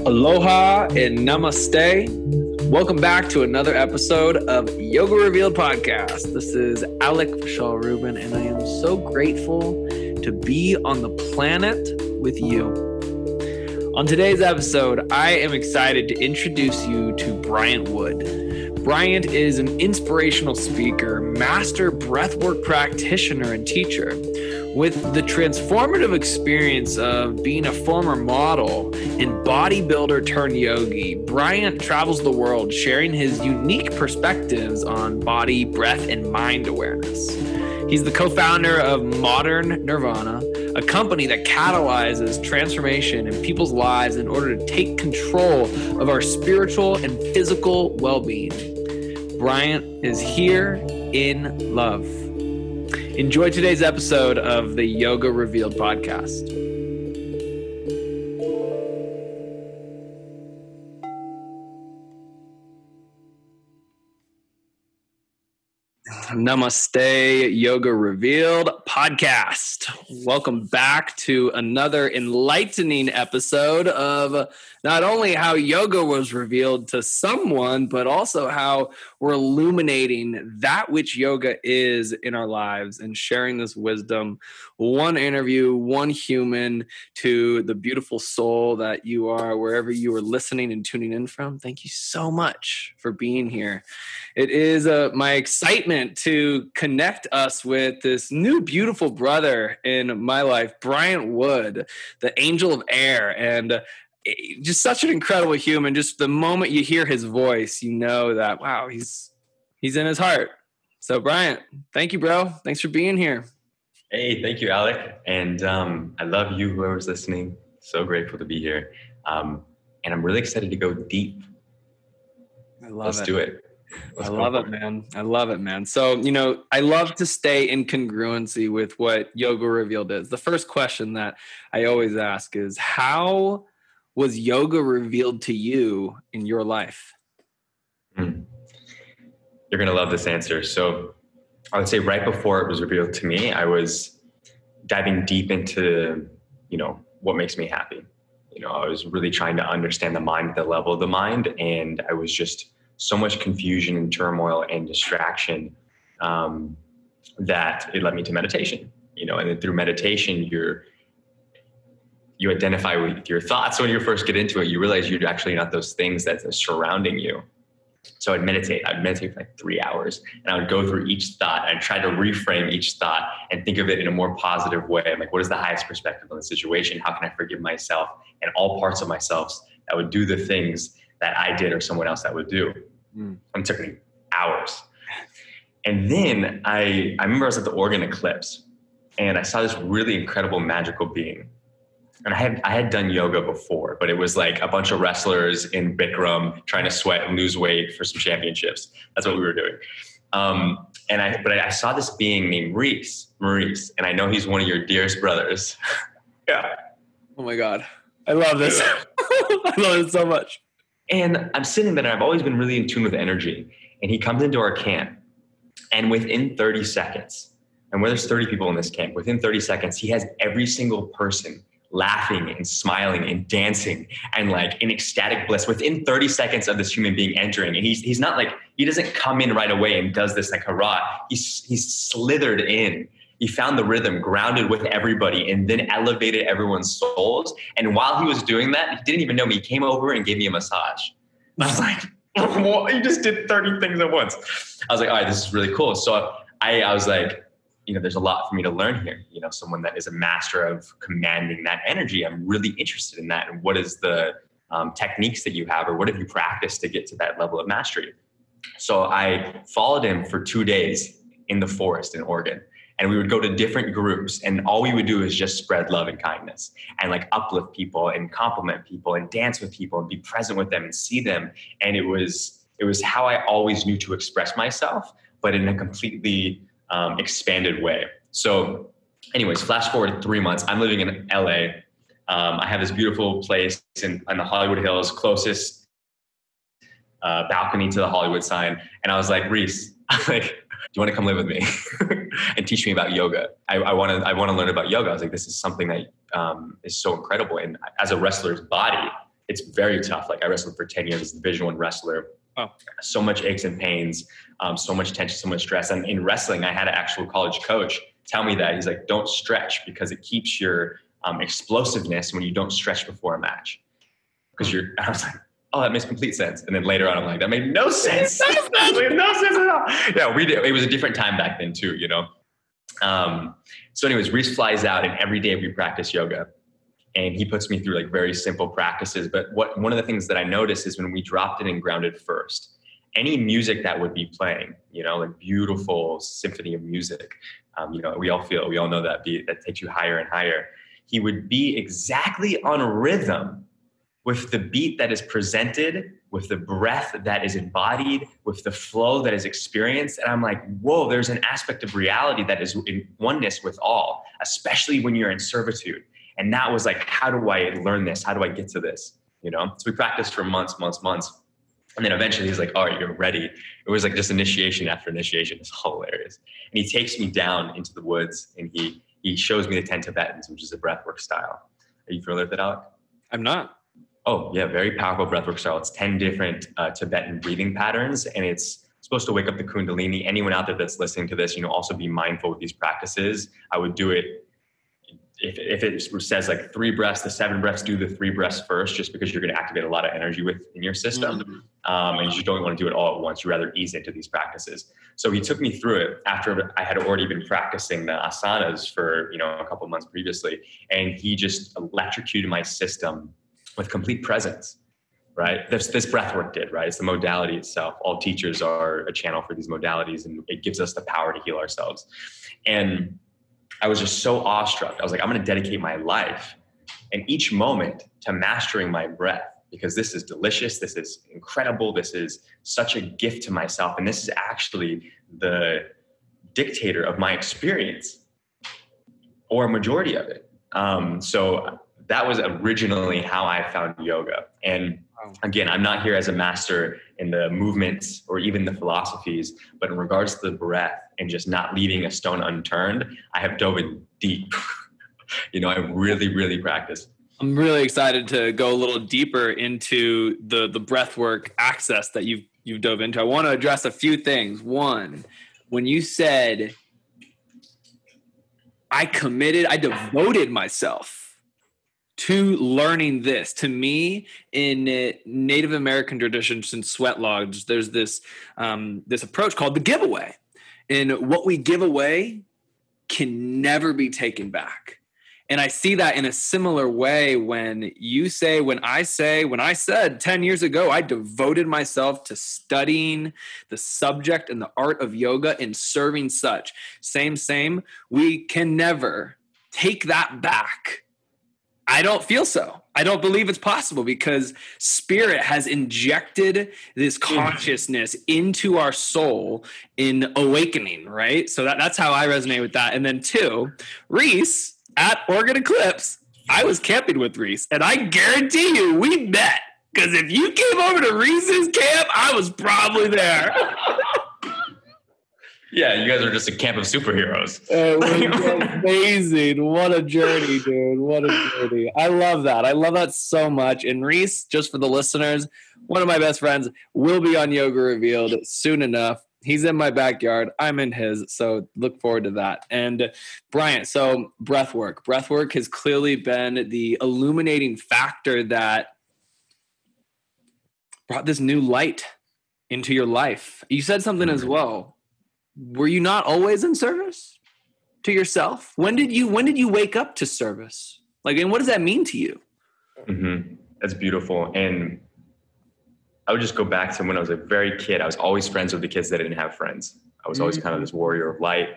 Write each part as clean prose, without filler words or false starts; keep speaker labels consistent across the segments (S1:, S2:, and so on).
S1: Aloha and namaste. Welcome back to another episode of Yoga Revealed Podcast. This is Alec Vishal Rubin, and I am so grateful to be on the planet with you. On today's episode, I am excited to introduce you to Bryant Wood. Bryant is an inspirational speaker, master breathwork practitioner, and teacher. With the transformative experience of being a former model and bodybuilder turned yogi, Bryant travels the world sharing his unique perspectives on body, breath, and mind awareness. He's the co-founder of Modern Nirvana, a company that catalyzes transformation in people's lives in order to take control of our spiritual and physical well-being. Bryant is here in love. Enjoy today's episode of the Yoga Revealed podcast. Namaste, Yoga Revealed podcast. Welcome back to another enlightening episode of not only how yoga was revealed to someone, but also how we're illuminating that which yoga is in our lives and sharing this wisdom, one interview, one human, to the beautiful soul that you are, wherever you are listening and tuning in from. Thank you so much for being here. It is my excitement to connect us with this new beautiful brother in my life, Bryant Wood, the angel of air, and just such an incredible human. Just the moment you hear his voice, you know that, wow, he's in his heart. So Bryant, thank you, bro. Thanks for being here.
S2: Hey, thank you, Alec. And I love you, whoever's listening. So grateful to be here. And I'm really excited to go deep. Let's do it.
S1: I love it, man. I love it, man. So, I love to stay in congruency with what Yoga Revealed is. The first question that I always ask is, how was yoga revealed to you in your life?
S2: You're going to love this answer. So I would say right before it was revealed to me, I was diving deep into, what makes me happy. I was really trying to understand the mind at the level of the mind. And I was just so much confusion and turmoil and distraction that it led me to meditation, and then through meditation, you identify with your thoughts. When you first get into it, you realize you're actually not those things that are surrounding you. So I'd meditate for like 3 hours, and I would go through each thought and try to reframe each thought and think of it in a more positive way. I'm like, what is the highest perspective on the situation? How can I forgive myself and all parts of myself that would do the things that I did or someone else that would do? And it took me hours. And then I remember I was at the Oregon eclipse, and I saw this really incredible magical being. And I had done yoga before, but it was like a bunch of wrestlers in Bikram trying to sweat and lose weight for some championships. That's what we were doing. But I saw this being named Maurice, and I know he's one of your dearest brothers. Yeah.
S1: Oh my God. I love this. I love it so much.
S2: And I'm sitting there, and I've always been really in tune with energy. And he comes into our camp, and within 30 seconds, and where there's 30 people in this camp, within 30 seconds, he has every single person laughing and smiling and dancing and like in ecstatic bliss within 30 seconds of this human being entering. And he's not like, he doesn't come in right away and does this like hurrah. He's slithered in. He found the rhythm, grounded with everybody, and then elevated everyone's souls. And while he was doing that, he didn't even know me. He came over and gave me a massage. And I was like, well, you just did 30 things at once. I was like, all right, this is really cool. So I was like, there's a lot for me to learn here. Someone that is a master of commanding that energy. I'm really interested in that. And what is the techniques that you have, or what have you practiced to get to that level of mastery? So I followed him for 2 days in the forest in Oregon. And we would go to different groups, and all we would do is just spread love and kindness and like uplift people and compliment people and dance with people and be present with them and see them. And it was how I always knew to express myself, but in a completely expanded way. So anyways, flash forward 3 months, I'm living in LA. I have this beautiful place in the Hollywood Hills, closest balcony to the Hollywood sign. And I was like, Reese, do you want to come live with me and teach me about yoga? I want to learn about yoga. I was like, this is something that is so incredible. And as a wrestler's body, it's very tough. Like I wrestled for 10 years as a Division I wrestler.
S1: Oh.
S2: So much aches and pains, so much tension, so much stress. And in wrestling, I had an actual college coach tell me that. He's like, don't stretch because it keeps your explosiveness when you don't stretch before a match. Because I was like, oh, that makes complete sense. And then later on, I'm like, that made no sense. That made no sense at all. Yeah, it was a different time back then too, you know? So anyways, Reese flies out and every day we practice yoga. And he puts me through like very simple practices. But one of the things that I noticed is when we dropped it and grounded first, any music that would be playing, you know, like beautiful symphony of music, you know, we all know that beat that takes you higher and higher. He would be exactly on rhythm with the beat that is presented, with the breath that is embodied, with the flow that is experienced. And I'm like, whoa, there's an aspect of reality that is in oneness with all, especially when you're in servitude. And that was like, how do I learn this? How do I get to this? You know? So we practiced for months. And then eventually he's like, all right, you're ready. It was like just initiation after initiation. It's hilarious. And he takes me down into the woods and he shows me the 10 Tibetans, which is a breathwork style. Are you familiar with it, Alec?
S1: I'm not.
S2: Oh yeah, very powerful breathwork style. It's 10 different Tibetan breathing patterns, and it's supposed to wake up the Kundalini. Anyone out there that's listening to this, you know, also be mindful with these practices. I would do it if it says like 3 breaths to 7 breaths, do the 3 breaths first, just because you're going to activate a lot of energy within your system. And you just don't want to do it all at once. You rather ease into these practices. So he took me through it after I had already been practicing the asanas for, you know, a couple of months previously. And he just electrocuted my system with complete presence, right? This breath work did, right? It's the modality itself. All teachers are a channel for these modalities, and it gives us the power to heal ourselves. And I was just so awestruck. I was like, I'm going to dedicate my life and each moment to mastering my breath, because this is delicious. This is incredible. This is such a gift to myself. And this is actually the dictator of my experience, or a majority of it. So that was originally how I found yoga. And again, I'm not here as a master in the movements or even the philosophies, but in regards to the breath and just not leaving a stone unturned, I have dove in deep. You know, I really, really practice.
S1: I'm really excited to go a little deeper into the breathwork access that you've dove into. I want to address a few things. One, when you said, I devoted myself to learning this. To me, in Native American traditions and sweat lodge, there's this approach called the giveaway. And what we give away can never be taken back. And I see that in a similar way when I said 10 years ago, I devoted myself to studying the subject and the art of yoga and serving such. Same. We can never take that back. I don't feel so. I don't believe it's possible, because spirit has injected this consciousness into our soul in awakening, right? So that's how I resonate with that. And then 2, Reese at Oregon Eclipse, I was camping with Reese, and I guarantee you we met, because if you came over to Reese's camp, I was probably there.
S2: Yeah, you guys are just a camp of superheroes.
S1: It was amazing. What a journey, dude. What a journey. I love that. I love that so much. And Reese, just for the listeners, one of my best friends, will be on Yoga Revealed soon enough. He's in my backyard. I'm in his. So look forward to that. And Bryant, so breathwork. Breathwork has clearly been the illuminating factor that brought this new light into your life. You said something as well. Were you not always in service to yourself? When did you wake up to service? Like, and what does that mean to you?
S2: Mm-hmm. That's beautiful. And I would just go back to when I was a very kid. I was always friends with the kids that didn't have friends. I was always kind of this warrior of light.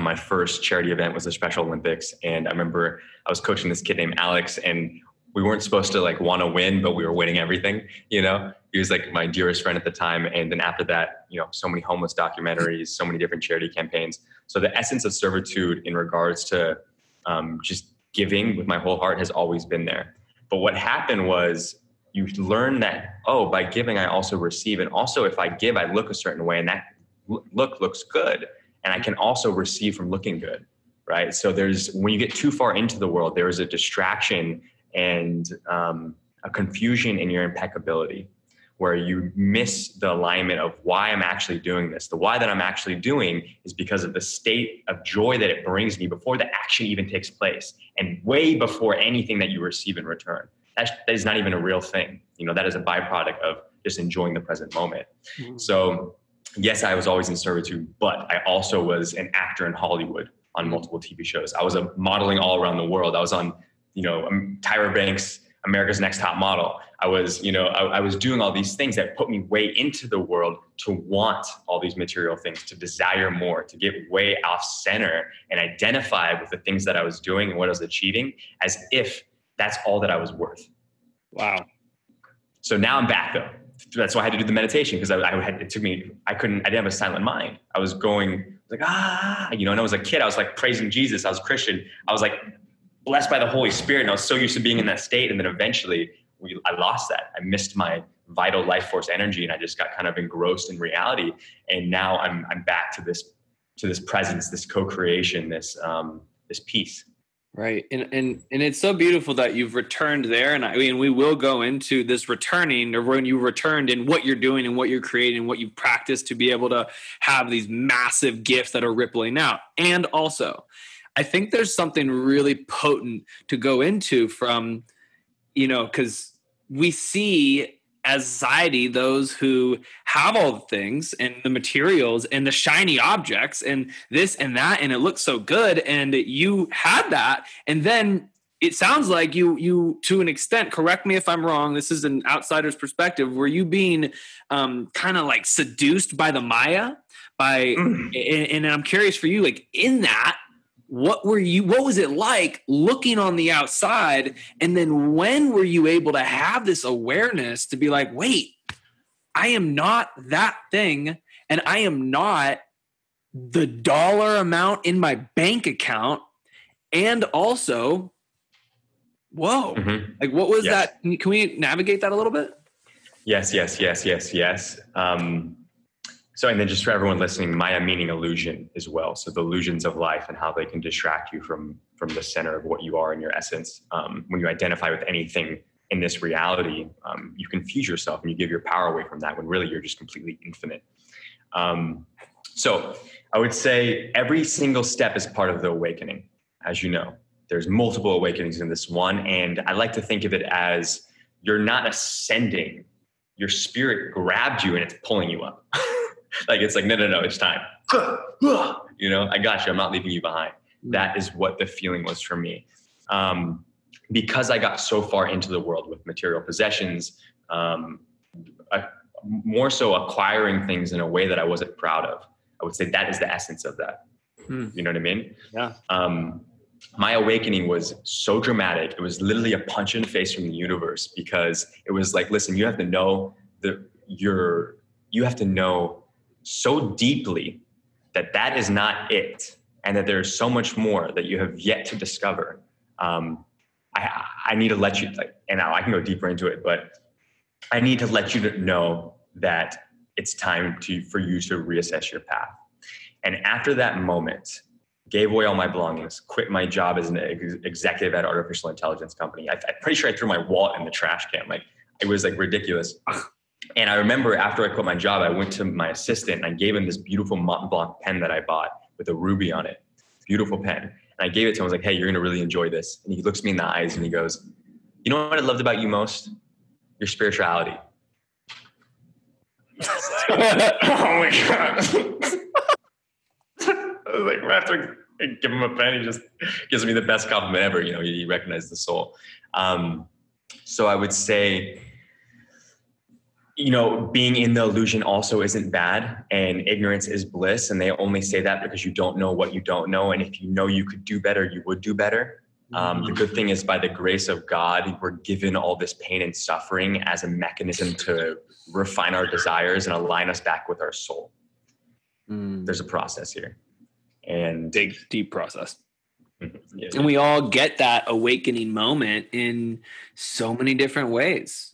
S2: My first charity event was the Special Olympics. And I remember I was coaching this kid named Alex, and we weren't supposed to like want to win, but we were winning everything, you know? He was like my dearest friend at the time. And then after that, you know, so many homeless documentaries, so many different charity campaigns. So the essence of servitude in regards to just giving with my whole heart has always been there. But what happened was you learn that, oh, by giving, I also receive. And also if I give, I look a certain way, and that look looks good. And I can also receive from looking good, right? So when you get too far into the world, there is a distraction and a confusion in your impeccability, where you miss the alignment of why I'm actually doing this. The why that I'm actually doing is because of the state of joy that it brings me before the action even takes place, and way before anything that you receive in return. That is not even a real thing. You know, that is a byproduct of just enjoying the present moment. Mm-hmm. So yes, I was always in servitude, but I also was an actor in Hollywood on multiple TV shows. I was modeling all around the world. I was on, Tyra Banks' America's Next Top Model. I was, I was doing all these things that put me way into the world to want all these material things, to desire more, to get way off center and identify with the things that I was doing and what I was achieving as if that's all that I was worth.
S1: Wow.
S2: So now I'm back though. That's why I had to do the meditation, because I didn't have a silent mind. I was going like, and I was a kid. I was like praising Jesus. I was Christian. I was like blessed by the Holy Spirit. And I was so used to being in that state. And then eventually I lost that. I missed my vital life force energy, and I just got kind of engrossed in reality. And now I'm back to this presence, this co-creation, this peace.
S1: Right. And it's so beautiful that you've returned there. And I mean, we will go into this returning, or when you returned, and what you're doing and what you're creating and what you've practiced to be able to have these massive gifts that are rippling out. And also, I think there's something really potent to go into from, because we see as society those who have all the things and the materials and the shiny objects and this and that, and it looks so good, and you had that, and then it sounds like you to an extent, correct me if I'm wrong, this is an outsider's perspective, were you being kind of like seduced by the Maya and I'm curious for you, like in that, what was it like looking on the outside? And then when were you able to have this awareness to be like, wait, I am not that thing. And I am not the dollar amount in my bank account. And also, whoa, like what was that? Can we navigate that a little bit?
S2: Yes. So, and then just for everyone listening, Maya meaning illusion as well. So the illusions of life and how they can distract you from the center of what you are in your essence. When you identify with anything in this reality, you confuse yourself and you give your power away from that, when really you're just completely infinite. So I would say every single step is part of the awakening. As you know, there's multiple awakenings in this one. And I like to think of it as you're not ascending. Your spirit grabbed you and it's pulling you up. Like, it's like, no, it's time. I got you. I'm not leaving you behind. That is what the feeling was for me. Because I got so far into the world with material possessions, more so acquiring things in a way that I wasn't proud of. I would say that is the essence of that. You know what I mean? Yeah. My awakening was so dramatic. It was literally a punch in the face from the universe, because it was like, listen, you have to know you have to know so deeply that is not it, and that there's so much more that you have yet to discover. I need to let you, and now I can go deeper into it, but I need to let you know that it's time for you to reassess your path. And after that moment, gave away all my belongings, quit my job as an executive at an artificial intelligence company. I'm pretty sure I threw my wallet in the trash can. Like, it was like ridiculous. And I remember after I quit my job, I went to my assistant and I gave him this beautiful Mont Blanc pen that I bought with a ruby on it. Beautiful pen. And I gave it to him. I was like, hey, you're going to really enjoy this. And he looks me in the eyes and he goes, you know what I loved about you most? Your spirituality. Oh my God. I was like, after I give him a pen, he just gives me the best compliment ever. He recognized the soul. So I would say, being in the illusion also isn't bad, and ignorance is bliss. And they only say that because you don't know what you don't know. And if you know you could do better, you would do better. The good thing is, by the grace of God, we're given all this pain and suffering as a mechanism to refine our desires and align us back with our soul. There's a process here. And
S1: deep process.
S2: Yeah.
S1: And we all get that awakening moment in so many different ways.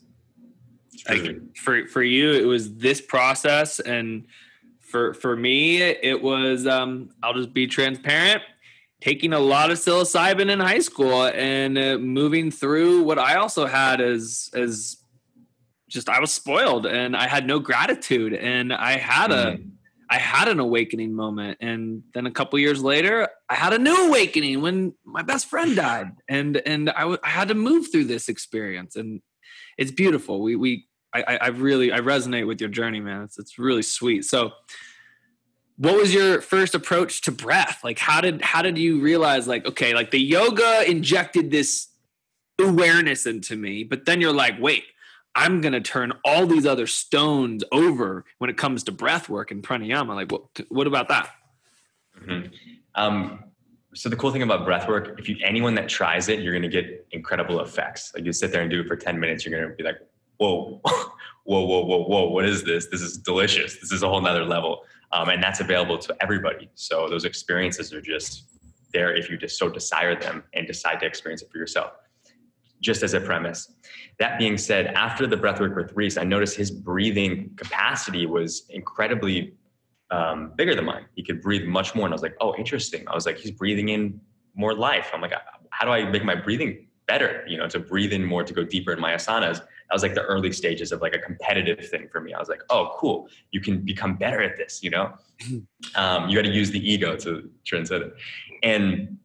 S1: Like for you, it was this process, and for me, it was I'll just be transparent. taking a lot of psilocybin in high school and moving through what I also had as just, I was spoiled and I had no gratitude, and I had an awakening moment. And then a couple years later, I had a new awakening when my best friend died, and I had to move through this experience, and it's beautiful. I resonate with your journey, man. It's really sweet. So what was your first approach to breath? Like, how did you realize, like, okay, like the yoga injected this awareness into me, but then you're like, wait, I'm going to turn all these other stones over when it comes to breath work and pranayama. Like, what about that?
S2: Mm-hmm. So the cool thing about breath work, anyone that tries it, you're going to get incredible effects. Like, you sit there and do it for 10 minutes, you're going to be like, whoa, whoa, what is this? This is delicious. This is a whole nother level. And that's available to everybody. So those experiences are just there if you just so desire them and decide to experience it for yourself. Just as a premise. That being said, after the breathwork with Reese, I noticed his breathing capacity was incredibly bigger than mine. He could breathe much more. And I was like, oh, interesting. I was like, he's breathing in more life. I'm like, how do I make my breathing better? To breathe in more, to go deeper in my asanas. That was like the early stages of like a competitive thing for me. I was like, oh, cool. You can become better at this, you got to use the ego to transcend it. And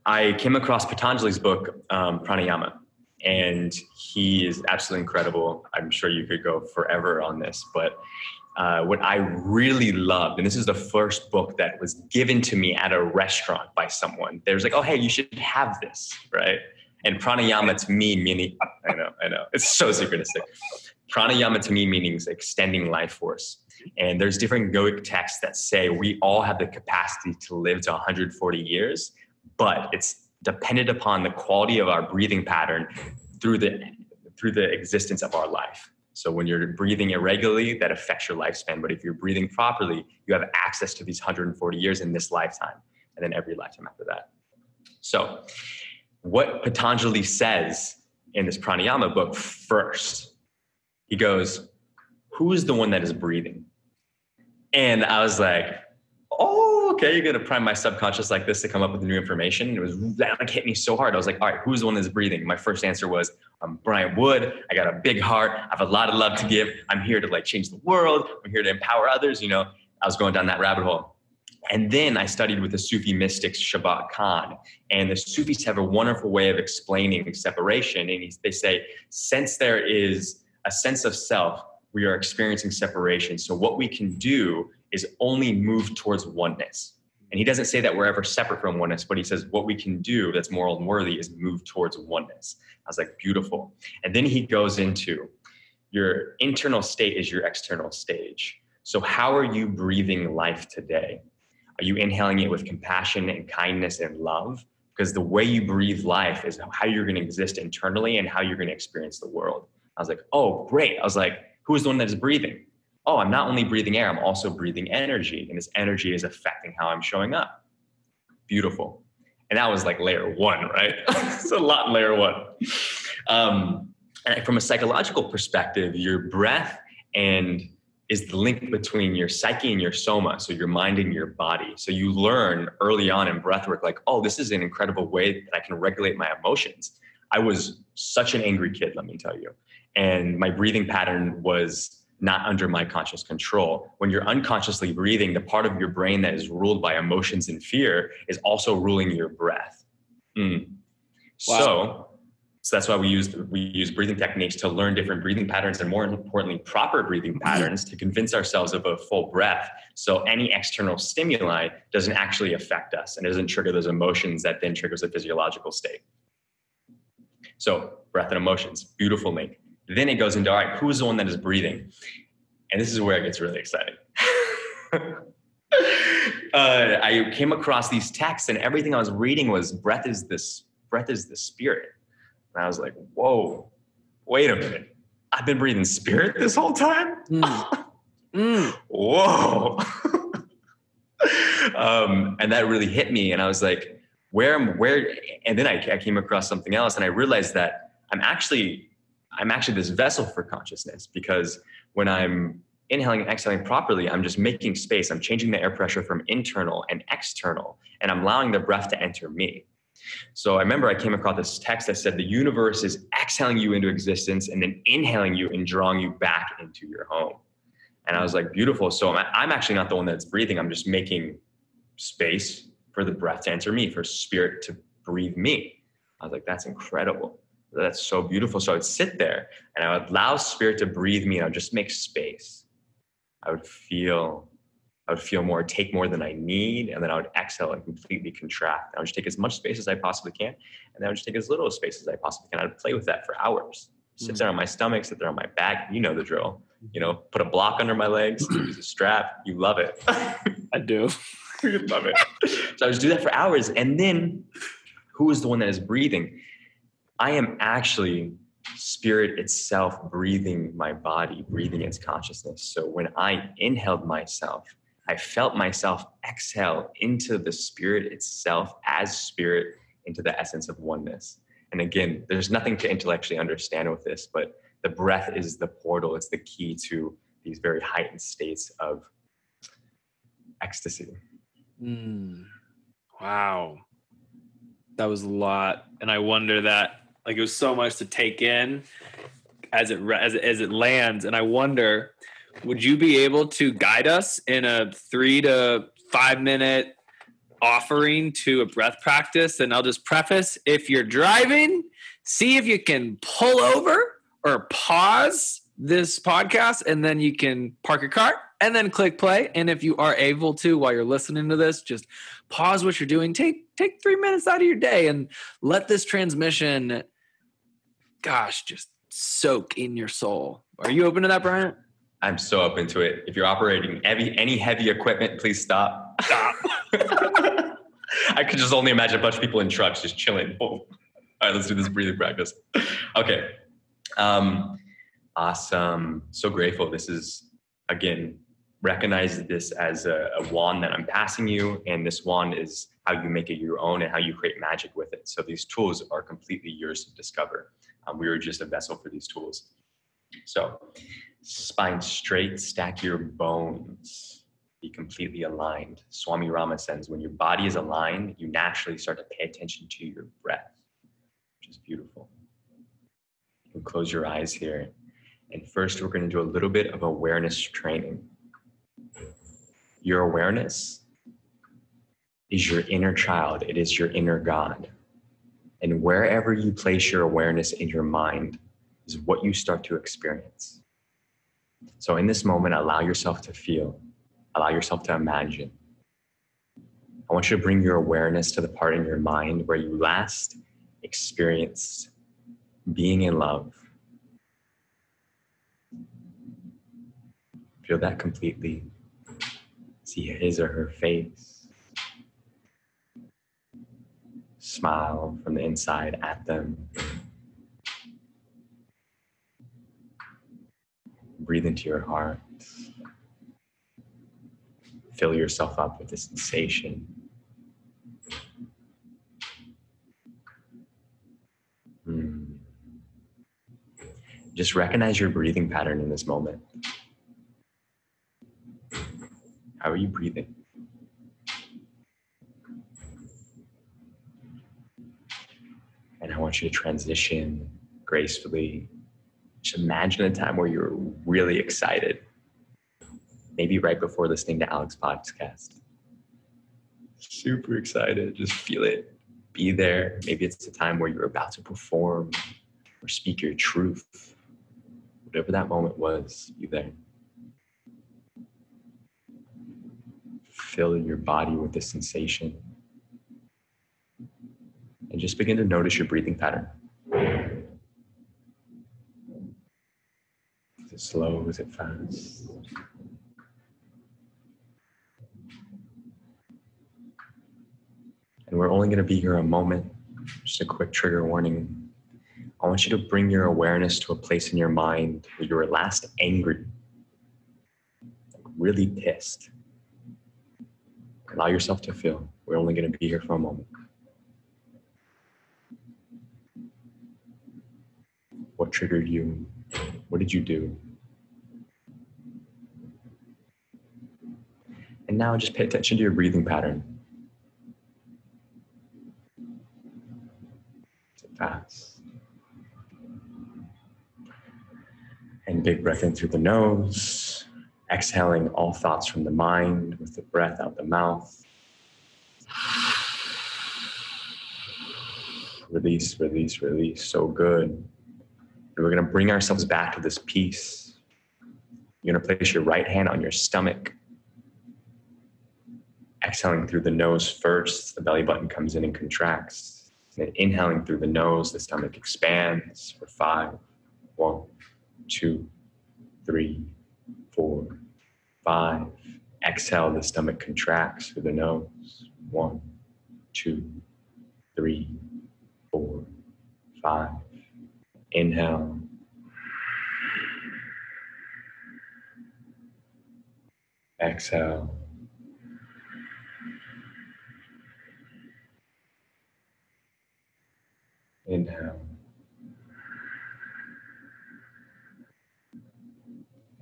S2: I came across Patanjali's book, Pranayama, and he is absolutely incredible. I'm sure you could go forever on this, but what I really loved, and this is the first book that was given to me at a restaurant by someone. They was like, oh, hey, you should have this, right? And pranayama to me meaning, I know, it's so synchronistic. Pranayama to me means extending life force. And there's different yogic texts that say we all have the capacity to live to 140 years, but it's dependent upon the quality of our breathing pattern through the existence of our life. So when you're breathing irregularly, that affects your lifespan. But if you're breathing properly, you have access to these 140 years in this lifetime, and then every lifetime after that. So what Patanjali says in this pranayama book first, he goes, who is the one that is breathing? And I was like, oh, okay, you're going to prime my subconscious like this to come up with new information. That like hit me so hard. I was like, all right, who's the one that's breathing? My first answer was, I'm Bryant Wood. I got a big heart. I have a lot of love to give. I'm here to like change the world. I'm here to empower others. I was going down that rabbit hole. And then I studied with the Sufi mystics, Shabbat Khan. And the Sufis have a wonderful way of explaining separation. And they say, since there is a sense of self, we are experiencing separation. So what we can do is only move towards oneness. And he doesn't say that we're ever separate from oneness, but he says what we can do that's moral and worthy is move towards oneness. I was like, beautiful. And then he goes into your internal state is your external stage. So how are you breathing life today? Are you inhaling it with compassion and kindness and love? Because the way you breathe life is how you're going to exist internally and how you're going to experience the world. I was like, oh, great. I was like, who is the one that is breathing? Oh, I'm not only breathing air, I'm also breathing energy. And this energy is affecting how I'm showing up. Beautiful. And that was like layer one, right? It's a lot in layer one. And from a psychological perspective, your breath is the link between your psyche and your soma, so your mind and your body. So you learn early on in breathwork, like, oh, this is an incredible way that I can regulate my emotions. I was such an angry kid, let me tell you. And my breathing pattern was not under my conscious control. When you're unconsciously breathing, the part of your brain that is ruled by emotions and fear is also ruling your breath. Wow. So that's why we use breathing techniques to learn different breathing patterns, and more importantly, proper breathing patterns to convince ourselves of a full breath. So any external stimuli doesn't actually affect us and doesn't trigger those emotions that then triggers a physiological state. So breath and emotions, beautiful link. Then it goes into, all right, who's the one that is breathing? And this is where it gets really exciting. I came across these texts, and everything I was reading was breath is the spirit. And I was like, whoa, wait a minute. I've been breathing spirit this whole time? Whoa. And that really hit me. And I was like, where, and then I came across something else, and I realized that I'm actually this vessel for consciousness, because when I'm inhaling and exhaling properly, I'm just making space. I'm changing the air pressure from internal and external, and I'm allowing the breath to enter me. So I remember I came across this text that said the universe is exhaling you into existence and then inhaling you and drawing you back into your home. And I was like, beautiful. So I'm actually not the one that's breathing. I'm just making space for the breath to enter me, for spirit to breathe me. I was like, that's incredible. That's so beautiful. So I would sit there and I would allow spirit to breathe me. And I would just make space. I would feel more, take more than I need. And then I would exhale and completely contract. I would just take as much space as I possibly can. And then I would just take as little space as I possibly can. I would play with that for hours. Sit there on my stomach, sit there on my back. You know the drill. You know, put a block under my legs, use a strap. You love it.
S1: I do.
S2: You love it. So I just do that for hours. And then who is the one that is breathing? I am actually spirit itself breathing my body, breathing its consciousness. So when I inhaled myself, I felt myself exhale into the spirit itself as spirit, into the essence of oneness. And again, there's nothing to intellectually understand with this, but the breath is the portal. It's the key to these very heightened states of ecstasy.
S1: Wow. That was a lot. And I wonder that, like, it was so much to take in as it lands. And I wonder, would you be able to guide us in a 3 to 5 minute offering to a breath practice? And I'll just preface, if you're driving, see if you can pull over or pause this podcast, and then you can park your car and then click play. And if you are able to, while you're listening to this, just pause what you're doing. Take 3 minutes out of your day and let this transmission, just soak in your soul. Are you open to that, Bryant?
S2: I'm so open to it. If you're operating any heavy equipment, please stop. Stop. I could just only imagine a bunch of people in trucks just chilling. Boom. All right, let's do this breathing practice. Okay. Awesome. So grateful. This is, again, recognize this as a wand that I'm passing you. And this wand is how you make it your own and how you create magic with it. So these tools are completely yours to discover. We are just a vessel for these tools. So spine straight, stack your bones, be completely aligned. Swami Rama says, when your body is aligned, you naturally start to pay attention to your breath, which is beautiful. You can close your eyes here. And first, we're going to do a little bit of awareness training. Your awareness is your inner child. It is your inner God. And wherever you place your awareness in your mind is what you start to experience. So in this moment, allow yourself to feel, allow yourself to imagine. I want you to bring your awareness to the part in your mind where you last experienced being in love. Feel that completely. See his or her face. Smile from the inside at them. Breathe into your heart. Fill yourself up with the sensation. Just recognize your breathing pattern in this moment. How are you breathing? And I want you to transition gracefully. Just imagine a time where you're really excited. Maybe right before listening to Alex's podcast. Super excited. Just feel it. Be there. Maybe it's a time where you're about to perform or speak your truth. Whatever that moment was, be there. Fill your body with this sensation. And just begin to notice your breathing pattern. Is it slow? Is it fast? And we're only going to be here a moment. Just a quick trigger warning. I want you to bring your awareness to a place in your mind where you were last angry, like really pissed. Allow yourself to feel. We're only going to be here for a moment. What triggered you? What did you do? And now just pay attention to your breathing pattern. Is it fast? And big breath in through the nose. Exhaling all thoughts from the mind with the breath out the mouth. Release, release, release. So good. And we're going to bring ourselves back to this peace. You're going to place your right hand on your stomach. Exhaling through the nose first, the belly button comes in and contracts. And then inhaling through the nose, the stomach expands for 5. 1, 2, 3, 4, 5. Exhale, the stomach contracts through the nose. 1, 2, 3, 4, 5. Inhale. Exhale. Inhale.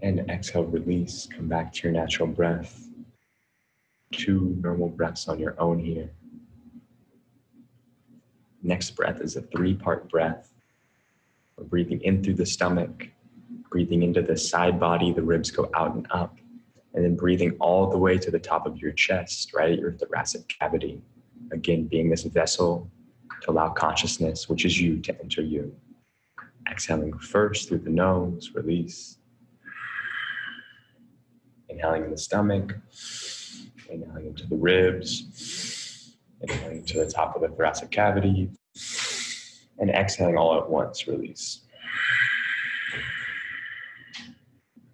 S2: And exhale, release. Come back to your natural breath. 2 normal breaths on your own here. Next breath is a 3-part breath. We're breathing in through the stomach, breathing into the side body, the ribs go out and up, and then breathing all the way to the top of your chest, right at your thoracic cavity. Again, being this vessel to allow consciousness, which is you, to enter you. Exhaling first through the nose, release. Inhaling in the stomach, inhaling into the ribs, inhaling to the top of the thoracic cavity, and exhaling all at once, release.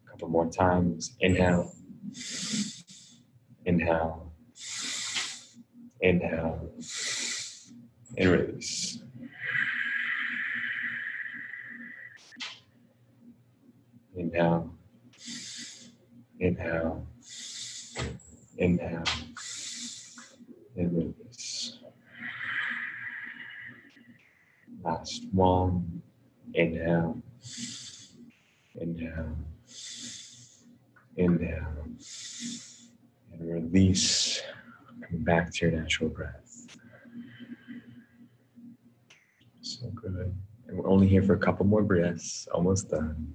S2: A couple more times. Inhale, inhale, inhale, and release. Inhale, inhale, inhale, and release. Last one. Inhale, inhale, inhale, and release. Coming back to your natural breath. So good. And we're only here for a couple more breaths, almost done.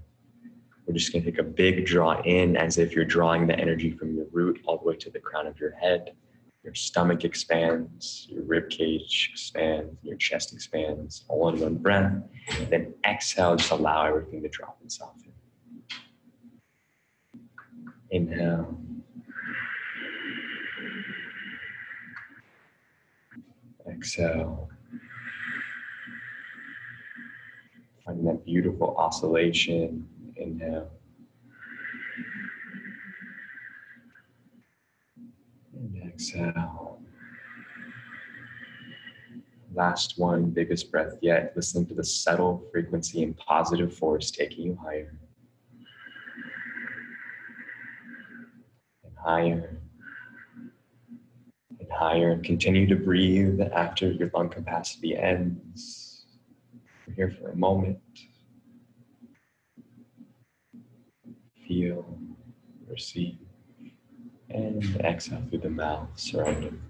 S2: We're just going to take a big draw in as if you're drawing the energy from your root all the way to the crown of your head. Your stomach expands, your rib cage expands, your chest expands, all in one breath. And then exhale, just allow everything to drop and soften. Inhale. Exhale. Finding that beautiful oscillation. Inhale. And exhale. Last one, biggest breath yet. Listening to the subtle frequency and positive force taking you higher. And higher. And higher. Continue to breathe after your lung capacity ends. We're here for a moment. Feel, receive, and exhale through the mouth, surrounding.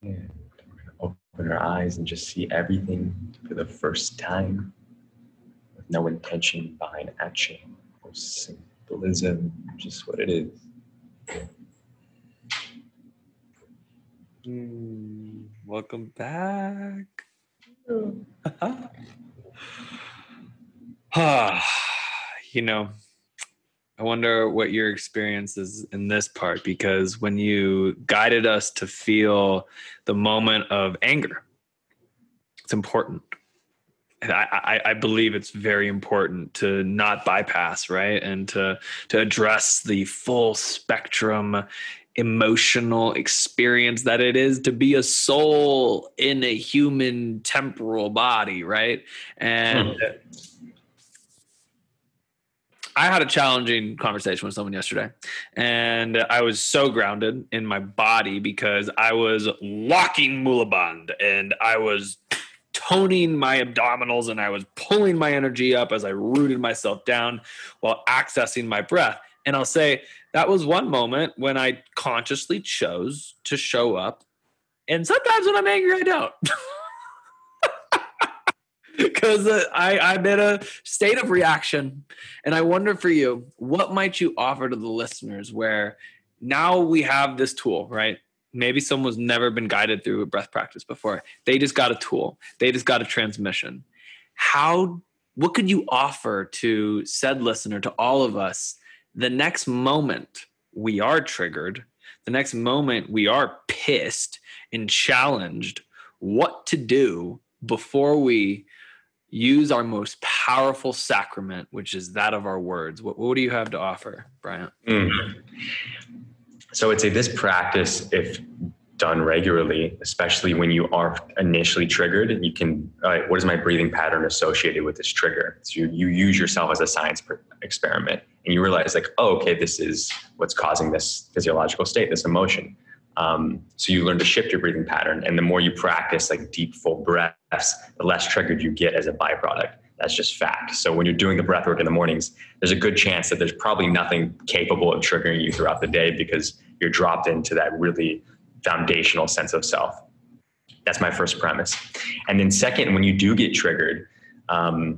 S2: And we're going to open our eyes and just see everything for the first time with no intention behind action or symbolism, just what it is.
S1: Welcome back. You know, I wonder what your experience is in this part, because when you guided us to feel the moment of anger, it's important. And I believe it's very important to not bypass, right? And to address the full spectrum emotional experience that it is to be a soul in a human temporal body, right? And I had a challenging conversation with someone yesterday, and I was so grounded in my body because I was walking Mulaband and I was toning my abdominals and I was pulling my energy up as I rooted myself down while accessing my breath. And I'll say that was one moment when I consciously chose to show up. And sometimes when I'm angry, I don't. Because I'm in a state of reaction. And I wonder for you, what might you offer to the listeners where now we have this tool, right? Maybe someone's never been guided through a breath practice before. They just got a tool. They just got a transmission. What could you offer to said listener, to all of us, the next moment we are triggered, the next moment we are pissed and challenged, what to do before we use our most powerful sacrament, which is that of our words? What do you have to offer, Bryant?
S2: So I'd say this practice, if done regularly, especially when you are initially triggered, you can, what is my breathing pattern associated with this trigger? So you use yourself as a science experiment and you realize like, oh, okay, this is what's causing this physiological state, this emotion. So you learn to shift your breathing pattern. And the more you practice like deep, full breaths, the less triggered you get as a byproduct. That's just fact. So when you're doing the breath work in the mornings, there's a good chance that there's probably nothing capable of triggering you throughout the day because you're dropped into that really foundational sense of self. That's my first premise. And then second, when you do get triggered, I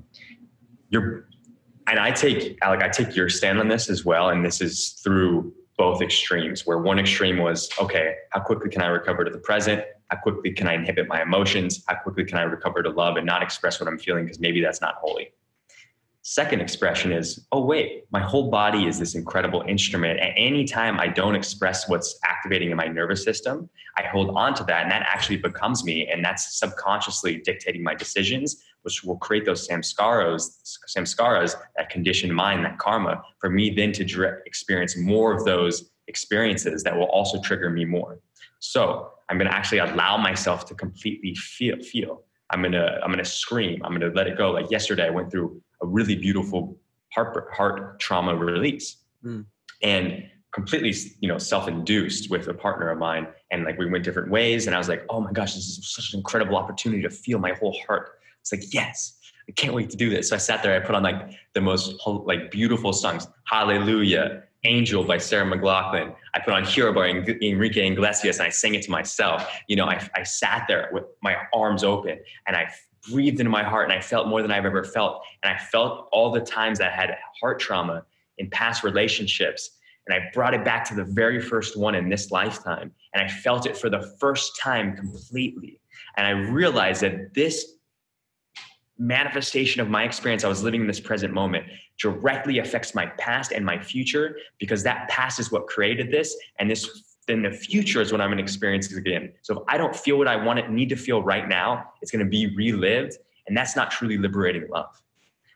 S2: take your stand on this as well. And this is through both extremes, where one extreme was, okay, how quickly can I recover to the present? How quickly can I inhibit my emotions? How quickly can I recover to love and not express what I'm feeling? Because maybe that's not holy. Second expression is, oh wait, my whole body is this incredible instrument. At any time I don't express what's activating in my nervous system, I hold on to that and that actually becomes me. And that's subconsciously dictating my decisions, which will create those samskaras, that conditioned mind, that karma, for me then to experience more of those experiences that will also trigger me more. So I'm going to actually allow myself to completely feel. I'm going to scream. I'm going to let it go. Like yesterday, I went through a really beautiful heart trauma release and completely, self-induced with a partner of mine. And like, we went different ways and I was like, oh my gosh, this is such an incredible opportunity to feel my whole heart. It's like, yes, I can't wait to do this. So I sat there, I put on like the most like beautiful songs, Hallelujah, Angel by Sarah McLachlan. I put on Hero by Enrique Iglesias and I sang it to myself. I sat there with my arms open and I breathed into my heart and I felt more than I've ever felt. And I felt all the times that I had heart trauma in past relationships. And I brought it back to the very first one in this lifetime. And I felt it for the first time completely. And I realized that this manifestation of my experience I was living in this present moment directly affects my past and my future, because that past is what created this. And then the future is what I'm going to experience again. So if I don't feel what I need to feel right now, it's going to be relived. And that's not truly liberating love.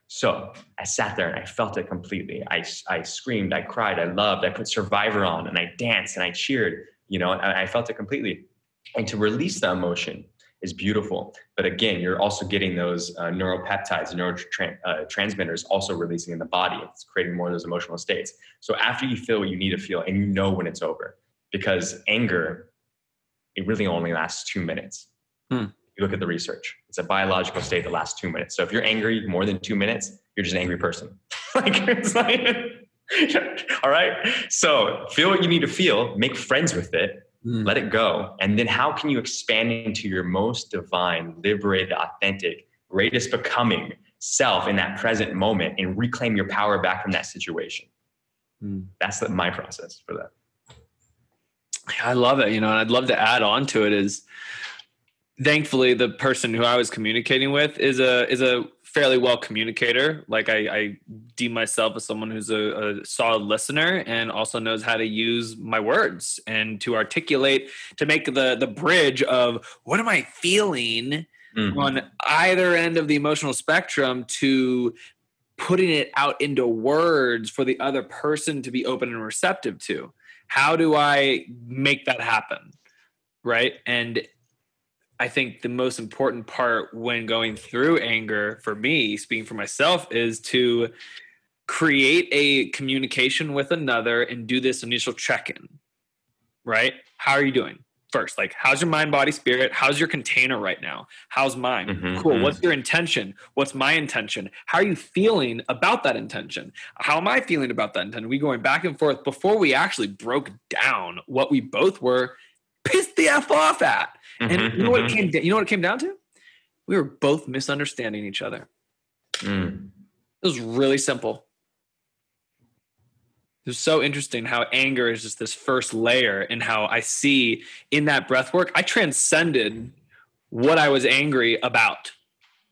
S2: So I sat there and I felt it completely. I screamed, I cried, I loved, I put Survivor on and I danced and I cheered, and I felt it completely. And to release the emotion is beautiful. But again, you're also getting those neuropeptides, neurotransmitters also releasing in the body. It's creating more of those emotional states. So after you feel what you need to feel and you know when it's over, because anger, it really only lasts 2 minutes. You look at the research. It's a biological state that lasts 2 minutes. So if you're angry more than 2 minutes, you're just an angry person. All right. So feel what you need to feel, make friends with it, let it go. And then how can you expand into your most divine, liberated, authentic, greatest becoming self in that present moment and reclaim your power back from that situation? That's my process for that.
S1: I love it. And I'd love to add on to it is, thankfully, the person who I was communicating with is a fairly well communicator. Like I deem myself as someone who's a solid listener and also knows how to use my words and to articulate, to make the bridge of what am I feeling on either end of the emotional spectrum, to putting it out into words for the other person to be open and receptive to. How do I make that happen? Right. And I think the most important part when going through anger, for me, speaking for myself, is to create a communication with another and do this initial check-in, right? How are you doing? First, like, how's your mind, body, spirit? How's your container right now? How's mine?
S2: Mm-hmm,
S1: Cool.
S2: mm-hmm.
S1: What's your intention? What's my intention? How are you feeling about that intention? How am I feeling about that intention? We going back and forth before we actually broke down what we both were pissed the F off at.
S2: Mm-hmm,
S1: And you know what
S2: mm-hmm.
S1: you know what it came down to? We were both misunderstanding each other.
S2: Mm.
S1: It was really simple. It was so interesting how anger is just this first layer, and how I see in that breath work, I transcended what I was angry about.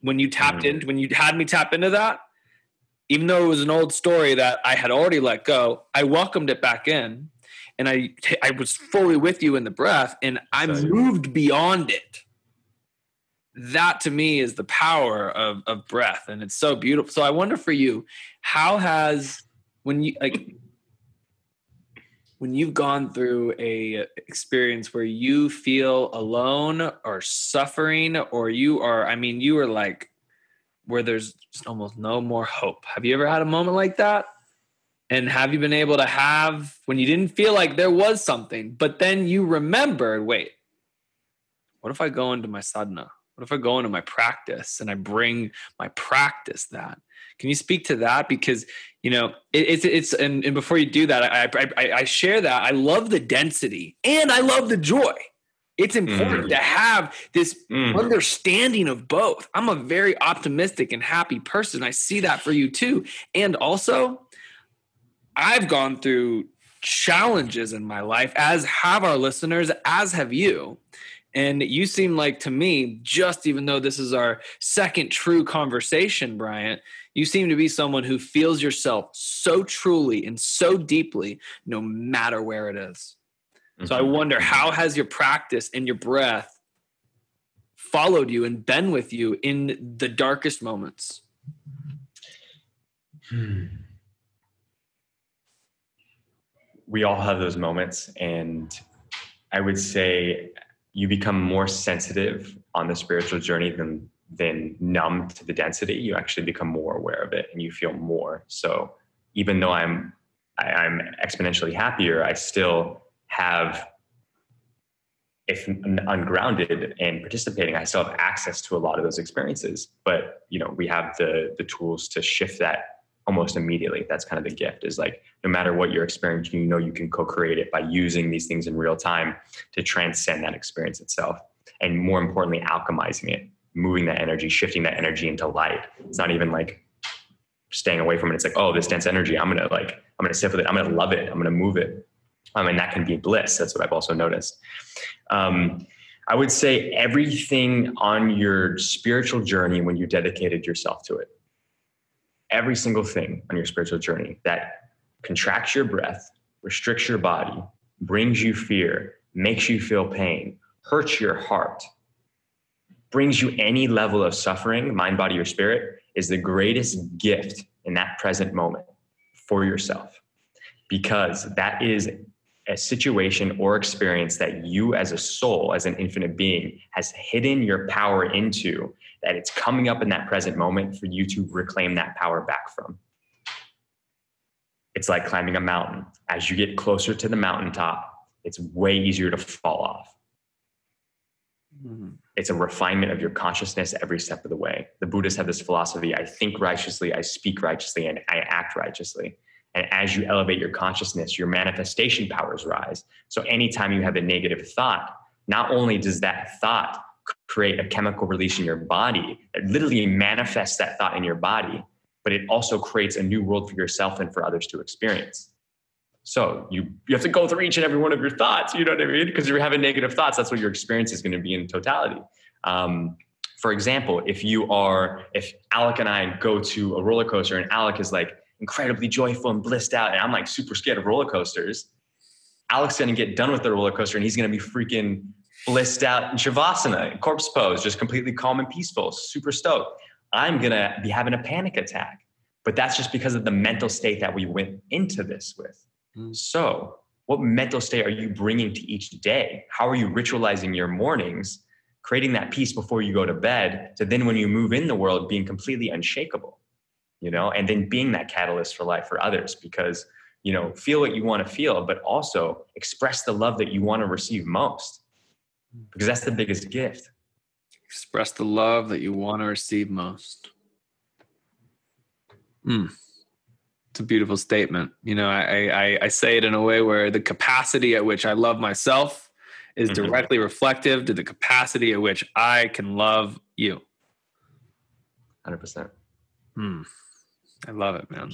S1: When you tapped in, when you had me tap into that, even though it was an old story that I had already let go, I welcomed it back in, and I was fully with you in the breath, and I moved beyond it. That to me is the power of breath, and it's so beautiful. So I wonder for you, how has, when you've gone through a experience where you feel alone or suffering, or you are like, where there's just almost no more hope. Have you ever had a moment like that? And have you been able to have, when you didn't feel like there was something, but then you remembered, wait, what if I go into my sadhana? What if I go into my practice and I bring my practice that? Can you speak to that? Because, it's and before you do that, I share that. I love the density and I love the joy. It's important to have this understanding of both. I'm a very optimistic and happy person. I see that for you too. And also, I've gone through challenges in my life, as have our listeners, as have you. And you seem like, to me, just even though this is our second true conversation, Bryant, you seem to be someone who feels yourself so truly and so deeply, no matter where it is. So I wonder, how has your practice and your breath followed you and been with you in the darkest moments?
S2: We all have those moments, and I would say you become more sensitive on the spiritual journey than numb to the density. You actually become more aware of it and you feel more. So even though I'm exponentially happier, I still have, if ungrounded and participating, I still have access to a lot of those experiences. But, we have the tools to shift that almost immediately. That's kind of the gift, is like, no matter what you're experiencing, you can co-create it by using these things in real time to transcend that experience itself. And more importantly, alchemizing it, moving that energy, shifting that energy into light. It's not even like staying away from it. It's like, oh, this dense energy, I'm going to sit with it. I'm going to love it. I'm going to move it. And that can be bliss. That's what I've also noticed. I would say everything on your spiritual journey, when you dedicated yourself to it, every single thing on your spiritual journey that contracts your breath, restricts your body, brings you fear, makes you feel pain, hurts your heart, brings you any level of suffering, mind, body, or spirit, is the greatest gift in that present moment for yourself. Because that is a situation or experience that you as a soul, as an infinite being, has hidden your power into, that it's coming up in that present moment for you to reclaim that power back from. It's like climbing a mountain. As you get closer to the mountaintop, it's way easier to fall off. It's a refinement of your consciousness every step of the way. The Buddhists have this philosophy: I think righteously, I speak righteously, and I act righteously. And as you elevate your consciousness, your manifestation powers rise. So anytime you have a negative thought, not only does that thought create a chemical release in your body that literally manifests that thought in your body, but it also creates a new world for yourself and for others to experience. So you have to go through each and every one of your thoughts, you know what I mean? Because you're having negative thoughts, that's what your experience is going to be in totality. For example, if Alec and I go to a roller coaster and Alec is like incredibly joyful and blissed out, and I'm like super scared of roller coasters, Alec's going to get done with the roller coaster and he's going to be freaking blissed out in Shavasana, corpse pose, just completely calm and peaceful, super stoked. I'm going to be having a panic attack. But that's just because of the mental state that we went into this with. So what mental state are you bringing to each day? How are you ritualizing your mornings, creating that peace before you go to bed, to then when you move in the world, being completely unshakable? and then being that catalyst for life for others, because, feel what you want to feel, but also express the love that you want to receive most, because that's the biggest gift.
S1: Express the love that you want to receive most. It's a beautiful statement. I say it in a way where the capacity at which I love myself is directly reflective to the capacity at which I can love you.
S2: 100%.
S1: I love it, man.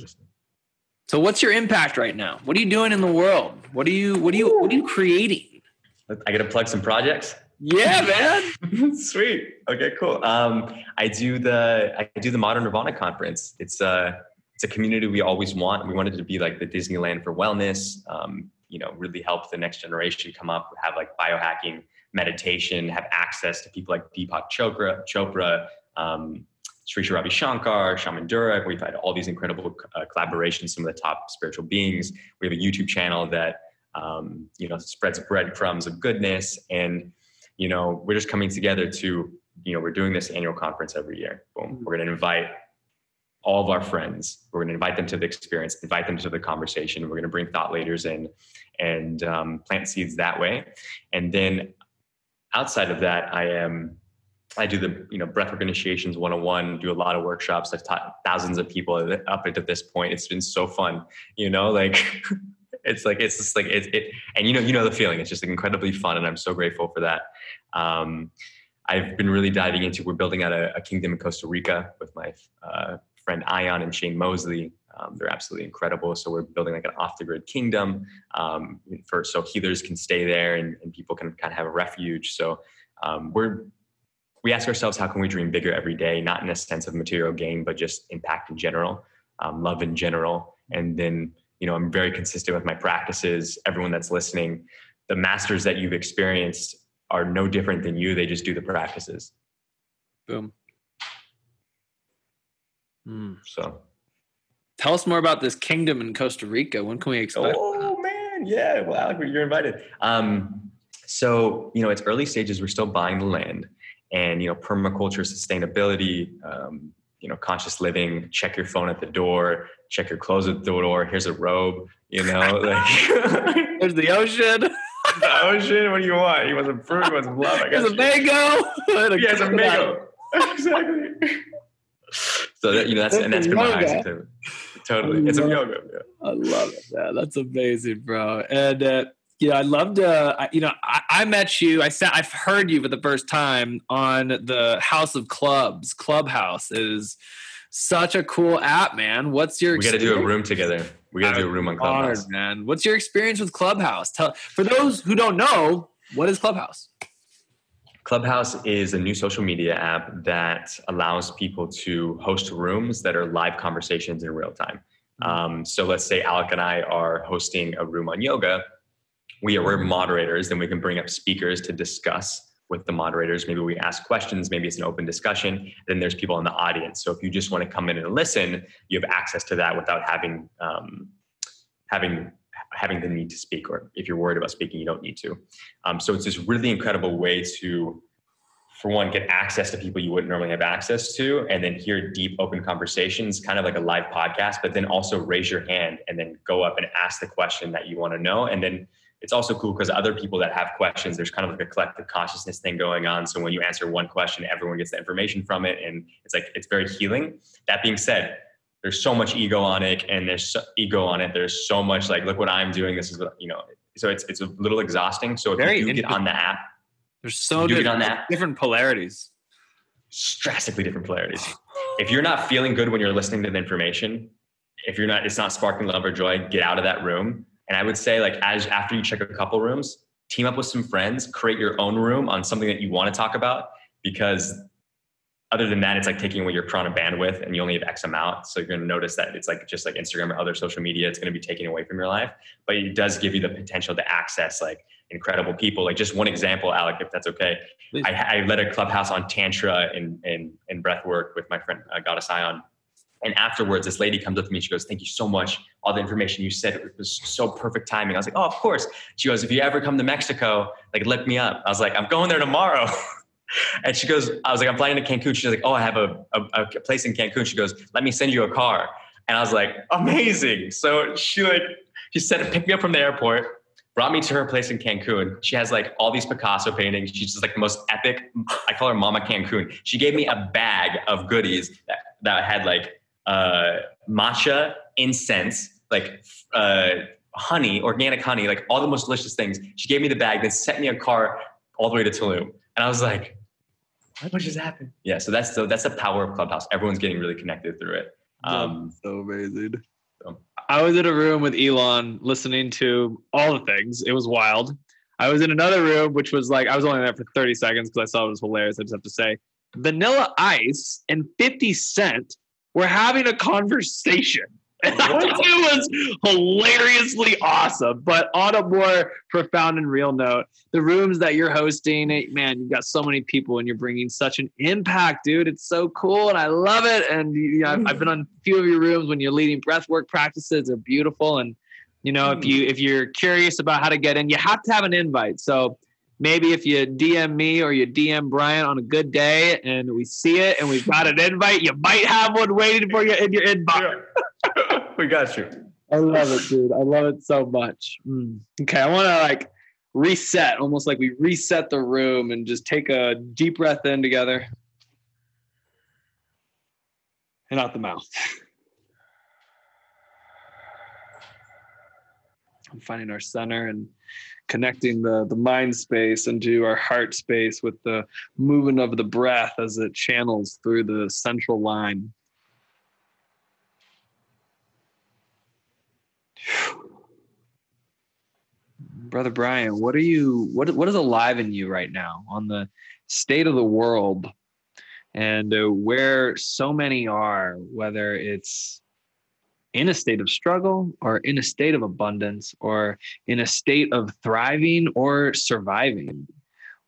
S1: So what's your impact right now? What are you doing in the world? What are you creating?
S2: I got to plug some projects.
S1: Yeah, man.
S2: Sweet. Okay, cool. I do the Modern Nirvana conference. It's a community we always want. We wanted to be like the Disneyland for wellness. Really help the next generation come up, have like biohacking, meditation, have access to people like Deepak Chopra, Sri Ravi Shankar, Shaman Durek. We've had all these incredible collaborations, some of the top spiritual beings. We have a YouTube channel that, spreads breadcrumbs of goodness. And, we're just coming together to, we're doing this annual conference every year. Boom. We're going to invite all of our friends. We're going to invite them to the experience, invite them to the conversation. We're going to bring thought leaders in and plant seeds that way. And then outside of that, I do the, breathwork initiations 101, do a lot of workshops. I've taught thousands of people up to this point. It's been so fun, it's just like it, and the feeling. It's just incredibly fun, and I'm so grateful for that. I've been really diving into. We're building out a kingdom in Costa Rica with my friend Ion and Shane Mosley. They're absolutely incredible. So we're building like an off-the-grid kingdom so healers can stay there and people can kind of have a refuge. So we ask ourselves, how can we dream bigger every day? Not in a sense of material gain, but just impact in general, love in general. And then, I'm very consistent with my practices. Everyone that's listening, the masters that you've experienced are no different than you. They just do the practices.
S1: Boom.
S2: So
S1: tell us more about this kingdom in Costa Rica. When can we expect?
S2: Oh man. Yeah. Well, Alec, you're invited. So, it's early stages. We're still buying the land, and, permaculture, sustainability, conscious living, check your phone at the door, check your clothes at the door. Here's a robe,
S1: There's the ocean.
S2: The ocean. What do you want? He wants some fruit. He wants some love.
S1: There's a mango.
S2: He has a mango. Exactly. So that's been my highest. Totally. It's some yoga. Yeah.
S1: I love it, man. That's amazing, bro. And, I loved, I met you. I've heard you for the first time on the House of Clubs. Clubhouse is such a cool app, man. What's your
S2: We got to do a room together. We got to do a room on Clubhouse.
S1: Honored, man. What's your experience with Clubhouse? For those who don't know, what is Clubhouse?
S2: Clubhouse is a new social media app that allows people to host rooms that are live conversations in real time. So let's say Alec and I are hosting a room on yoga. We're moderators, then we can bring up speakers to discuss with the moderators. Maybe we ask questions, maybe it's an open discussion. Then there's people in the audience. So if you just want to come in and listen, you have access to that without having the need to speak, or if you're worried about speaking, you don't need to. So it's this really incredible way to, for one, get access to people you wouldn't normally have access to, and then hear deep, open conversations, kind of like a live podcast, but then also raise your hand and then go up and ask the question that you want to know. And then it's also cool because other people that have questions, there's kind of like a collective consciousness thing going on. So when you answer one question, everyone gets the information from it. And it's very healing. That being said, there's so much ego on it, and there's so much like, look what I'm doing. This is what, so it's a little exhausting. So if you do get on the app,
S1: there's so different polarities.
S2: Drastically different polarities. If you're not feeling good when you're listening to the information, it's not sparking love or joy, get out of that room. And I would say, after you check a couple rooms, team up with some friends, create your own room on something that you want to talk about, because other than that, it's like taking away your prana bandwidth, and you only have X amount. So you're going to notice that it's like, just like Instagram or other social media, it's going to be taken away from your life, but it does give you the potential to access like incredible people. Like just one example, Alec, if that's okay. I led a clubhouse on Tantra and breath work with my friend, Goddess Ion. And afterwards, this lady comes up to me. She goes, "Thank you so much. All the information you said, it was so perfect timing." I was like, "Oh, of course." She goes, "If you ever come to Mexico, like, look me up." I was like, "I'm going there tomorrow." And she goes, I was like, I'm flying to Cancun. She's like, oh, I have a place in Cancun. She goes, let me send you a car. And I was like, amazing. So she picked me up from the airport, brought me to her place in Cancun. She has like all these Picasso paintings. She's just like the most epic. I call her Mama Cancun. She gave me a bag of goodies that had like matcha, incense, like honey, organic honey, like all the most delicious things. She gave me the bag, then sent me a car all the way to Tulum. And I was like, what just happened? Yeah, so that's the power of Clubhouse. Everyone's getting really connected through it.
S1: So amazing. I was in a room with Elon listening to all the things. It was wild. I was in another room, which was like, I was only there for 30 seconds because I saw it was hilarious. I just have to say, Vanilla Ice and 50 Cent were having a conversation. And I thought it was hilariously awesome. But on a more profound and real note, the rooms that you're hosting, man, you've got so many people and you're bringing such an impact, dude. It's so cool and I love it. And I've been on a few of your rooms when you're leading breathwork practices. They're beautiful. And if you're curious about how to get in, you have to have an invite. So maybe if you DM me or you DM Bryant on a good day and we see it and we've got an invite, you might have one waiting for you in your inbox.
S2: We got you.
S1: I love it, dude. I love it so much. Okay, I want to reset, almost like we reset the room and just take a deep breath in together and out the mouth. I'm finding our center and connecting the mind space into our heart space with the movement of the breath as it channels through the central line. Brother Bryant, what is alive in you right now on the state of the world and where so many are, whether it's in a state of struggle or in a state of abundance or in a state of thriving or surviving?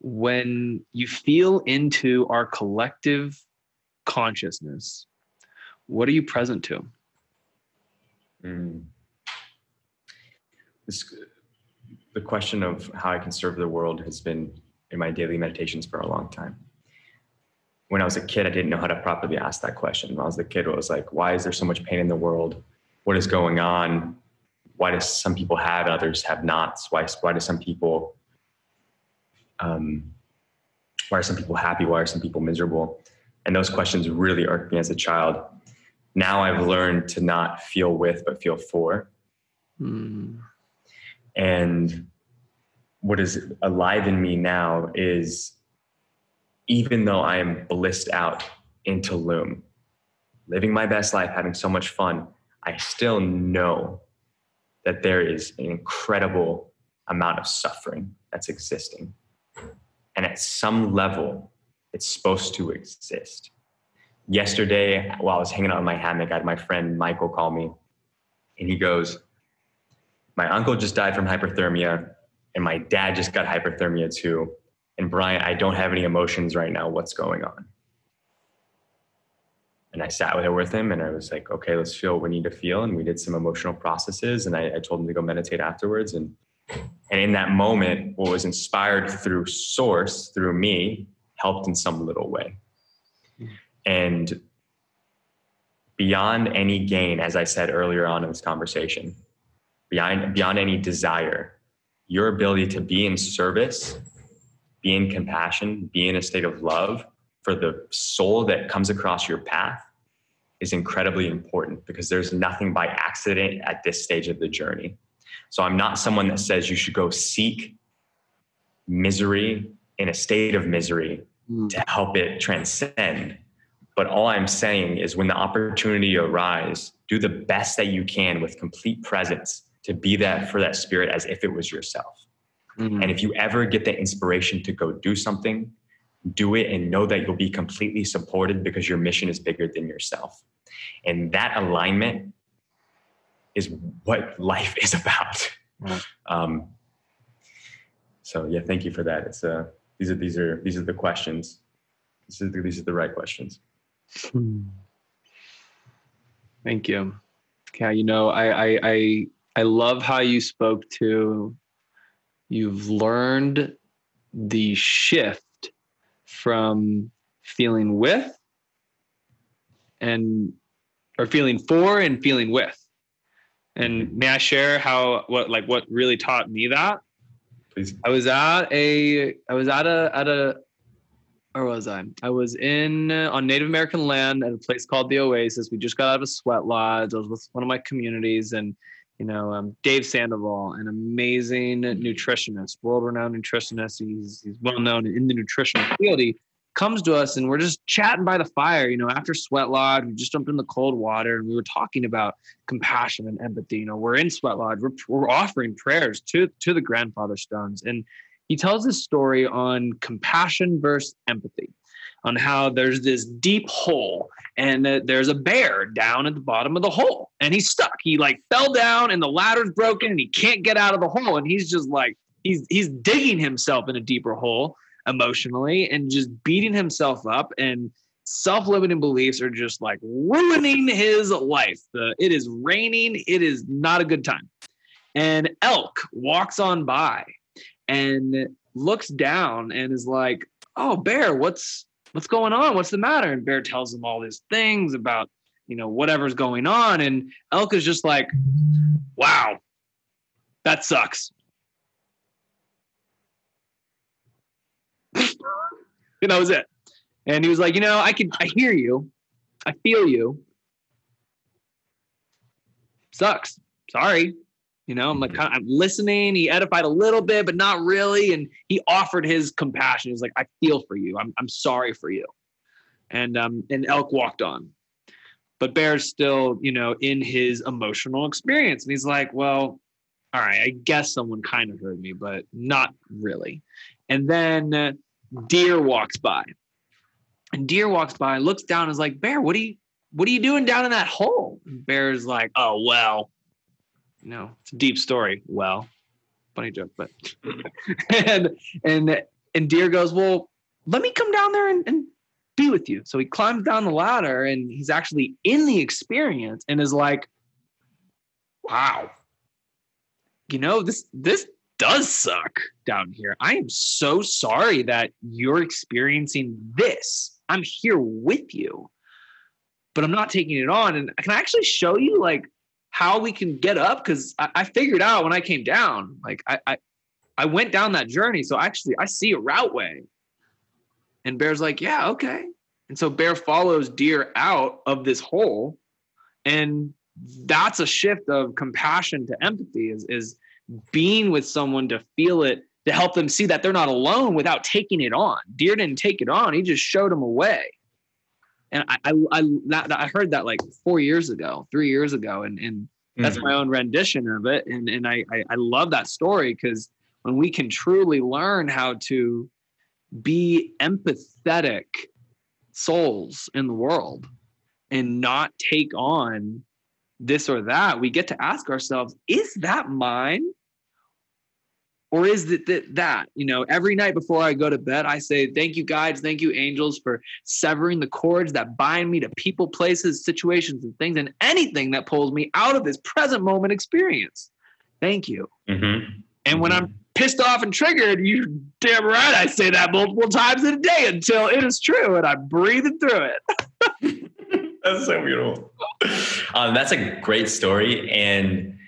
S1: When you feel into our collective consciousness, what are you present to?
S2: The question of how I can serve the world has been in my daily meditations for a long time. When I was a kid, I didn't know how to properly ask that question. When I was a kid, it was like, why is there so much pain in the world? What is going on? Why do some people have, others have not? Why do some people, why are some people happy? Why are some people miserable? And those questions really irked me as a child. Now I've learned to not feel with, but feel for. And what is alive in me now is, even though I am blissed out in Tulum, living my best life, having so much fun, I still know that there is an incredible amount of suffering that's existing. And at some level, it's supposed to exist. Yesterday, while I was hanging out in my hammock, I had my friend Michael call me, and he goes, my uncle just died from hyperthermia, and my dad just got hyperthermia too. And Bryant, I don't have any emotions right now. What's going on? And I sat there with him and I was like, okay, let's feel what we need to feel. And we did some emotional processes, and I told him to go meditate afterwards. And in that moment, what was inspired through source, through me, helped in some little way. And beyond any gain, as I said earlier on in this conversation, beyond any desire, your ability to be in service, be in compassion, be in a state of love for the soul that comes across your path is incredibly important, because there's nothing by accident at this stage of the journey. So I'm not someone that says you should go seek misery in a state of misery to help it transcend. But all I'm saying is, when the opportunity arises, do the best that you can with complete presence to be that for that spirit as if it was yourself. And if you ever get the inspiration to go do something, do it and know that you'll be completely supported, because your mission is bigger than yourself. And that alignment is what life is about. So yeah, thank you for that. It's these are the questions. These are the right questions.
S1: Thank you. Yeah, I love how you spoke to, you've learned the shift from feeling with or feeling for and feeling with. And may I share what really taught me that?
S2: Please.
S1: I was on Native American land at a place called the Oasis. We just got out of a sweat lodge. I was with one of my communities, and Dave Sandoval, an amazing nutritionist, world-renowned nutritionist. He's well-known in the nutritional field. He comes to us, and we're just chatting by the fire. After sweat lodge, we just jumped in the cold water, and we were talking about compassion and empathy. We're in sweat lodge. We're offering prayers to the grandfather stones, and he tells this story on compassion versus empathy, on how there's this deep hole and there's a bear down at the bottom of the hole and he's stuck. He fell down and the ladder's broken and he can't get out of the hole. And he's just he's digging himself in a deeper hole emotionally and just beating himself up, and self-limiting beliefs are just ruining his life. It is raining. It is not a good time. And elk walks on by and looks down and is like, "Oh, bear, what's going on? What's the matter?" And bear tells him all these things about, whatever's going on. And elk is just like, "Wow, that sucks." That was it. And he was like, I hear you. I feel you. Sucks. Sorry. I'm I'm listening. He edified a little bit, but not really. And he offered his compassion. He's like, "I feel for you. I'm sorry for you." And elk walked on. But bear's still, in his emotional experience. And he's like, "Well, all right, I guess someone kind of heard me, but not really." And then deer walks by. And deer walks by, looks down, and is like, "Bear, what are you doing down in that hole?" And bear's like, "Oh, well, it's a deep story." Well, funny joke, but and deer goes, "Well, let me come down there and be with you." So he climbs down the ladder, and he's actually in the experience and is like, "Wow, this does suck down here. I am so sorry that you're experiencing this. I'm here with you, but I'm not taking it on. And I can actually show you how we can get up, because I figured out when I came down, I went down that journey. So actually I see a route way." And bear's like, "Yeah, okay." And so bear follows deer out of this hole. And that's a shift of compassion to empathy, is being with someone to feel it, to help them see that they're not alone without taking it on. Deer didn't take it on. He just showed them a way. And I heard that 3 years ago, and that's my own rendition of it. And I love that story, because when we can truly learn how to be empathetic souls in the world and not take on this or that, we get to ask ourselves, is that mine? Or is it that, every night before I go to bed, I say, "Thank you, guides. Thank you, angels, for severing the cords that bind me to people, places, situations, and things, and anything that pulls me out of this present moment experience. Thank you." Mm-hmm. And when I'm pissed off and triggered, you damn right I say that multiple times in a day until it is true, and I'm breathing through it.
S2: That's so beautiful. That's a great story. And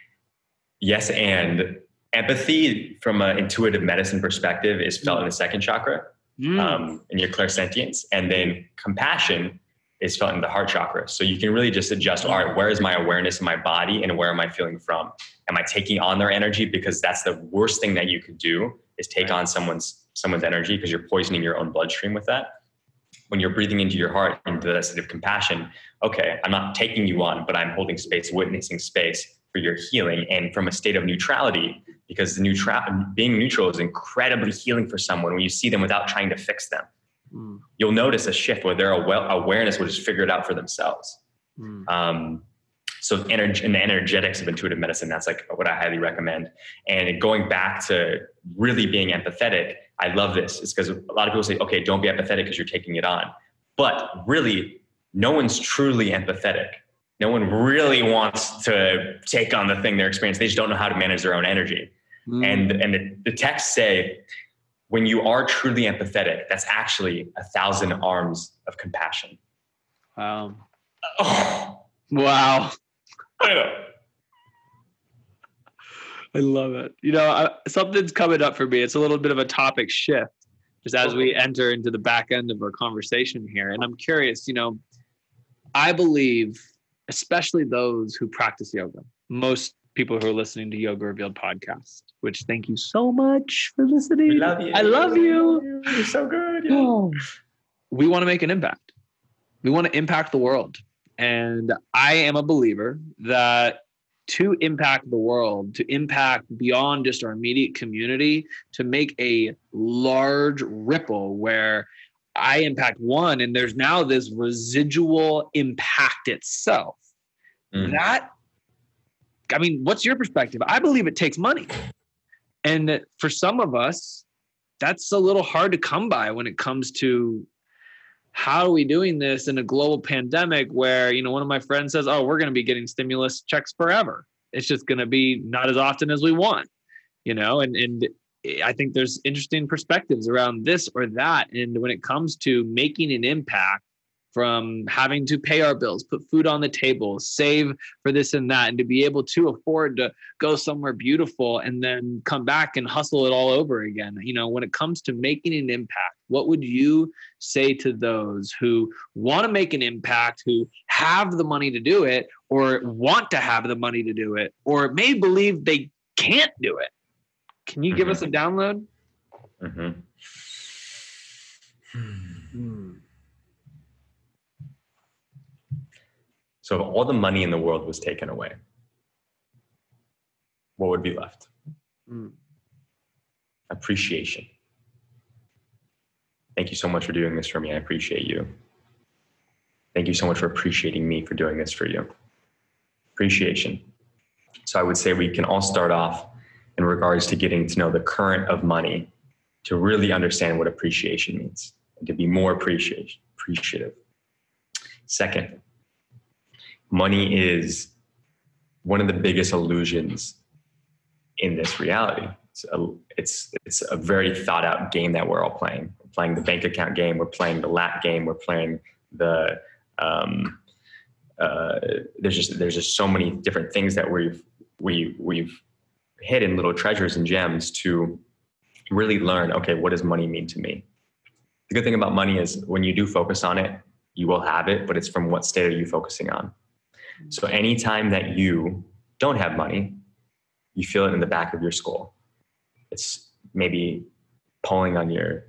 S2: yes, and empathy from an intuitive medicine perspective is felt in the second chakra, in your clairsentience. And then compassion is felt in the heart chakra. So you can really just adjust, all right, where is my awareness in my body and where am I feeling from? Am I taking on their energy? Because that's the worst thing that you could do, is take on someone's energy, because you're poisoning your own bloodstream with that. When you're breathing into your heart, into that state of compassion, okay, I'm not taking you on, but I'm holding space, witnessing space for your healing. And from a state of neutrality, because being neutral is incredibly healing for someone when you see them without trying to fix them. You'll notice a shift where their awareness will just figure it out for themselves. So in the energetics of intuitive medicine, that's what I highly recommend. And going back to really being empathetic, I love this. It's because a lot of people say, okay, don't be empathetic because you're taking it on. But really, no one's truly empathetic. No one really wants to take on the thing they're experiencing. They just don't know how to manage their own energy. And the texts say, when you are truly empathetic, that's actually 1,000 arms of compassion.
S1: Wow.
S2: Oh,
S1: Wow.
S2: I know.
S1: I love it. Something's coming up for me. It's a little bit of a topic shift just as we enter into the back end of our conversation here. And I'm curious, I believe, especially those who practice yoga, most people who are listening to Yoga Revealed podcast, which thank you so much for listening.
S2: We love you.
S1: I love you.
S2: You're so good. Yeah.
S1: Oh. We want to make an impact. We want to impact the world. And I am a believer that to impact the world, to impact beyond just our immediate community, to make a large ripple where I impact one and there's now this residual impact itself. What's your perspective? I believe it takes money. And for some of us, that's a little hard to come by when it comes to how are we doing this in a global pandemic where, one of my friends says, oh, we're going to be getting stimulus checks forever. It's just going to be not as often as we want, and I think there's interesting perspectives around this or that. And when it comes to making an impact, from having to pay our bills, put food on the table, save for this and that, and to be able to afford to go somewhere beautiful and then come back and hustle it all over again. When it comes to making an impact, what would you say to those who want to make an impact, who have the money to do it, or want to have the money to do it, or may believe they can't do it? Can you give us a download?
S2: So if all the money in the world was taken away, what would be left? Appreciation. Thank you so much for doing this for me. I appreciate you. Thank you so much for appreciating me for doing this for you. Appreciation. So I would say we can all start off in regards to getting to know the current of money to really understand what appreciation means and to be more appreciative. Second, money is one of the biggest illusions in this reality. It's a very thought out game that we're all playing. We're playing the bank account game. We're playing the lap game. We're playing the, there's just so many different things that we've hidden little treasures and gems to really learn, okay, what does money mean to me? The good thing about money is when you do focus on it, you will have it, but it's from what state are you focusing on? So anytime that you don't have money, you feel it in the back of your skull. It's maybe pulling on your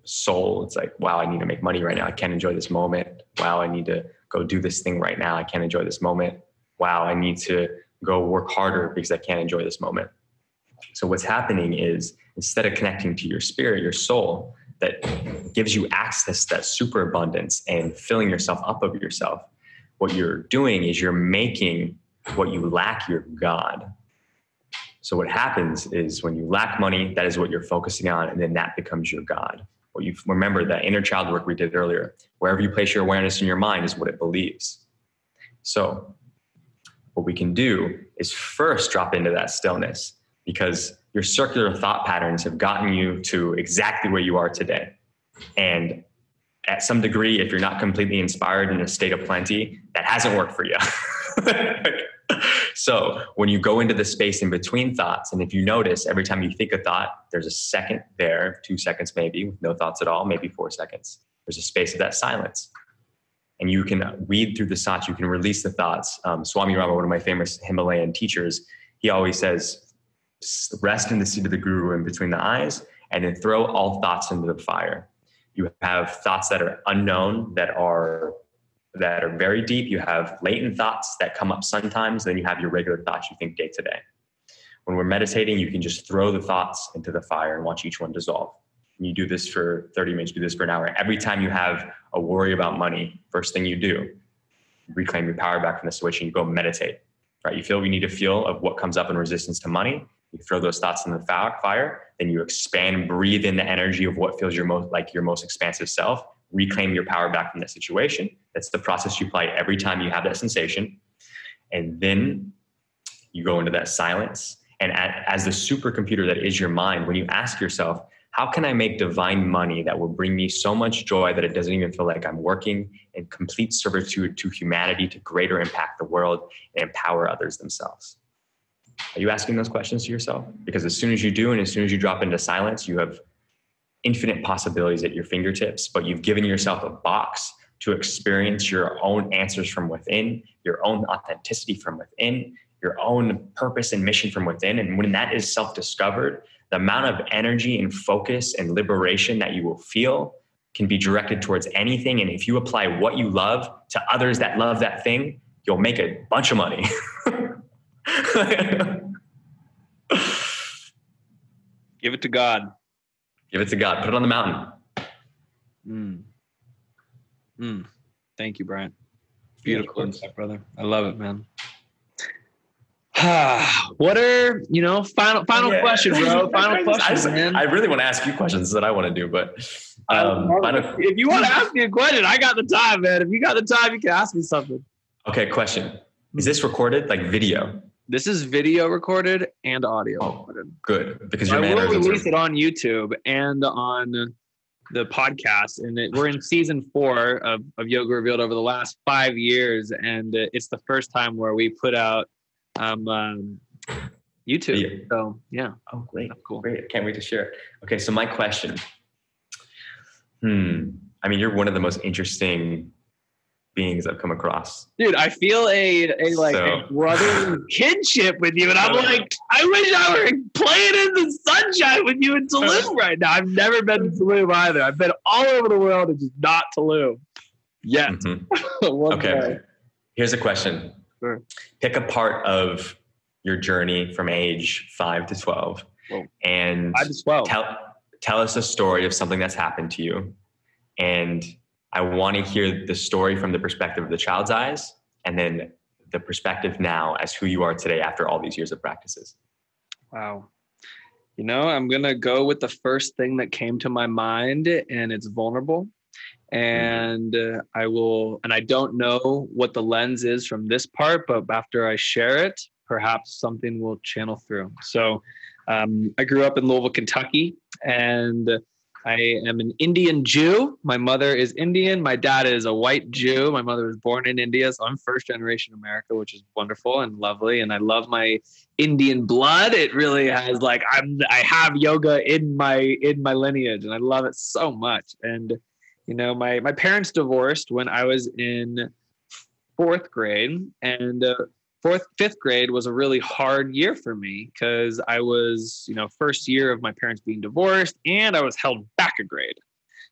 S2: soul. It's like, wow, I need to make money right now. I can't enjoy this moment. Wow, I need to go do this thing right now. I can't enjoy this moment. Wow, I need to go work harder because I can't enjoy this moment. So what's happening is instead of connecting to your spirit, your soul, that gives you access to that superabundance and filling yourself up of yourself, what you're doing is you're making what you lack your God. So what happens is when you lack money, that is what you're focusing on, and then that becomes your God. Well, you remember that inner child work we did earlier. Wherever you place your awareness in your mind is what it believes. So what we can do is first drop into that stillness, because your circular thought patterns have gotten you to exactly where you are today. And at some degree, if you're not completely inspired in a state of plenty, that hasn't worked for you. So when you go into the space in between thoughts, and if you notice every time you think a thought, there's a second there, 2 seconds maybe, with no thoughts at all, maybe 4 seconds. There's a space of that silence. And you can weed through the thoughts, you can release the thoughts. Swami Rama, one of my famous Himalayan teachers, he always says, rest in the seat of the guru in between the eyes, and then throw all thoughts into the fire. You have thoughts that are unknown, that are very deep. You have latent thoughts that come up sometimes. Then you have your regular thoughts you think day to day. When we're meditating, you can just throw the thoughts into the fire and watch each one dissolve. And you do this for 30 minutes, do this for an hour. Every time you have a worry about money, first thing you do, reclaim your power back from the situation, you go meditate, right? You feel we need to feel of what comes up in resistance to money. You throw those thoughts in the fire, then you expand, breathe in the energy of what feels your most expansive self, reclaim your power back from that situation. That's the process you apply every time you have that sensation. And then you go into that silence. And as the supercomputer that is your mind, when you ask yourself, How can I make divine money that will bring me so much joy that it doesn't even feel like I'm working in complete servitude to humanity to greater impact the world and empower others themselves? Are you asking those questions to yourself? Because as soon as you do, and as soon as you drop into silence, you have infinite possibilities at your fingertips, but you've given yourself a box to experience your own answers from within, your own authenticity from within, your own purpose and mission from within. And when that is self-discovered, the amount of energy and focus and liberation that you will feel can be directed towards anything. And if you apply what you love to others that love that thing, you'll make a bunch of money.
S1: Give it to God.
S2: Give it to God. Put it on the mountain.
S1: Thank you, Bryant. Beautiful insight, brother. I love it, man. What are, final question, bro. Final question, man.
S2: I really want to ask you questions that I want to do, but
S1: if you want to ask me a question, I got the time, man. If you got the time, you can ask me something.
S2: Okay, question. Is this recorded, like video?
S1: This is video recorded and audio recorded.
S2: Good, because your
S1: I
S2: manners
S1: will release it on YouTube and on the podcast, and we're in season 4 of Yoga Revealed over the last 5 years, and it's the first time where we put out YouTube.
S2: Yeah.
S1: So yeah.
S2: Oh, great.
S1: That's cool.
S2: Great. I can't wait to share it. Okay. So my question, I mean, you're one of the most interesting beings I've come across.
S1: Dude, I feel a brotherly kinship with you. And I'm like, I wish I were playing in the sunshine with you in Tulum right now. I've never been to Tulum either. I've been all over the world and just not Tulum yet.
S2: Mm-hmm. Okay. Here's a question.
S1: Sure.
S2: Pick a part of your journey from age 5 to 12.
S1: Whoa.
S2: And
S1: 5 to 12.
S2: Tell us a story of something that's happened to you. And I want to hear the story from the perspective of the child's eyes, and then the perspective now as who you are today after all these years of practices.
S1: Wow. I'm going to go with the first thing that came to my mind, and it's vulnerable. And I don't know what the lens is from this part, but after I share it, perhaps something will channel through. So I grew up in Louisville, Kentucky, and I am an Indian Jew. My mother is Indian. My dad is a white Jew. My mother was born in India, so I'm first generation America, which is wonderful and lovely. And I love my Indian blood. It really has I have yoga in my lineage, and I love it so much. And my parents divorced when I was in 4th grade, and 5th grade was a really hard year for me because I was, first year of my parents being divorced, and I was held back a grade.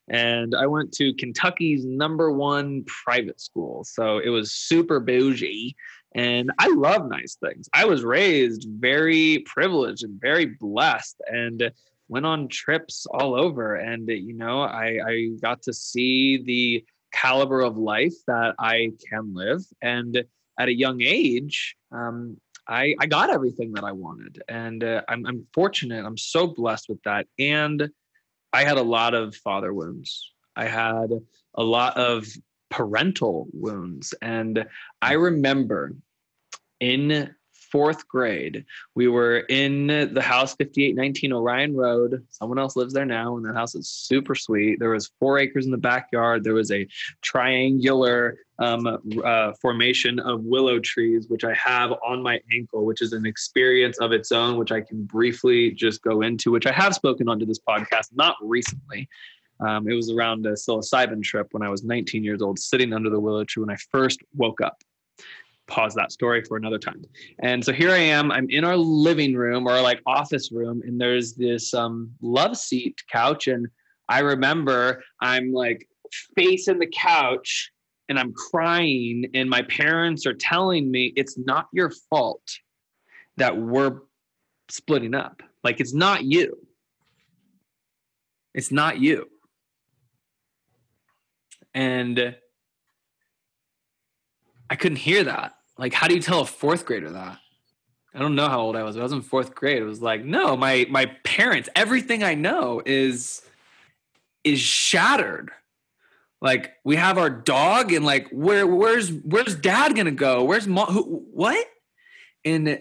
S1: And I went to Kentucky's #1 private school. So it was super bougie, and I love nice things. I was raised very privileged and very blessed, and went on trips all over. And, I got to see the caliber of life that I can live. And at a young age, I got everything that I wanted. And I'm fortunate. I'm so blessed with that. And I had a lot of father wounds. I had a lot of parental wounds. And I remember in 4th grade, we were in the house 5819 Orion Road. Someone else lives there now, and that house is super sweet. There was 4 acres in the backyard. There was a triangular formation of willow trees, which I have on my ankle, which is an experience of its own, which I can briefly just go into, which I have spoken onto this podcast, not recently. It was around a psilocybin trip when I was 19 years old, sitting under the willow tree when I first woke up. Pause that story for another time. And so here I am, I'm in our living room or office room, and there's this love seat couch. And I remember I'm facing the couch and I'm crying, and my parents are telling me it's not your fault that we're splitting up. It's not you. It's not you. And I couldn't hear that. How do you tell a 4th grader that? I don't know how old I was. I was in 4th grade. It was no, my parents, everything I know is shattered. We have our dog, and where's dad gonna go? Where's mom? What? And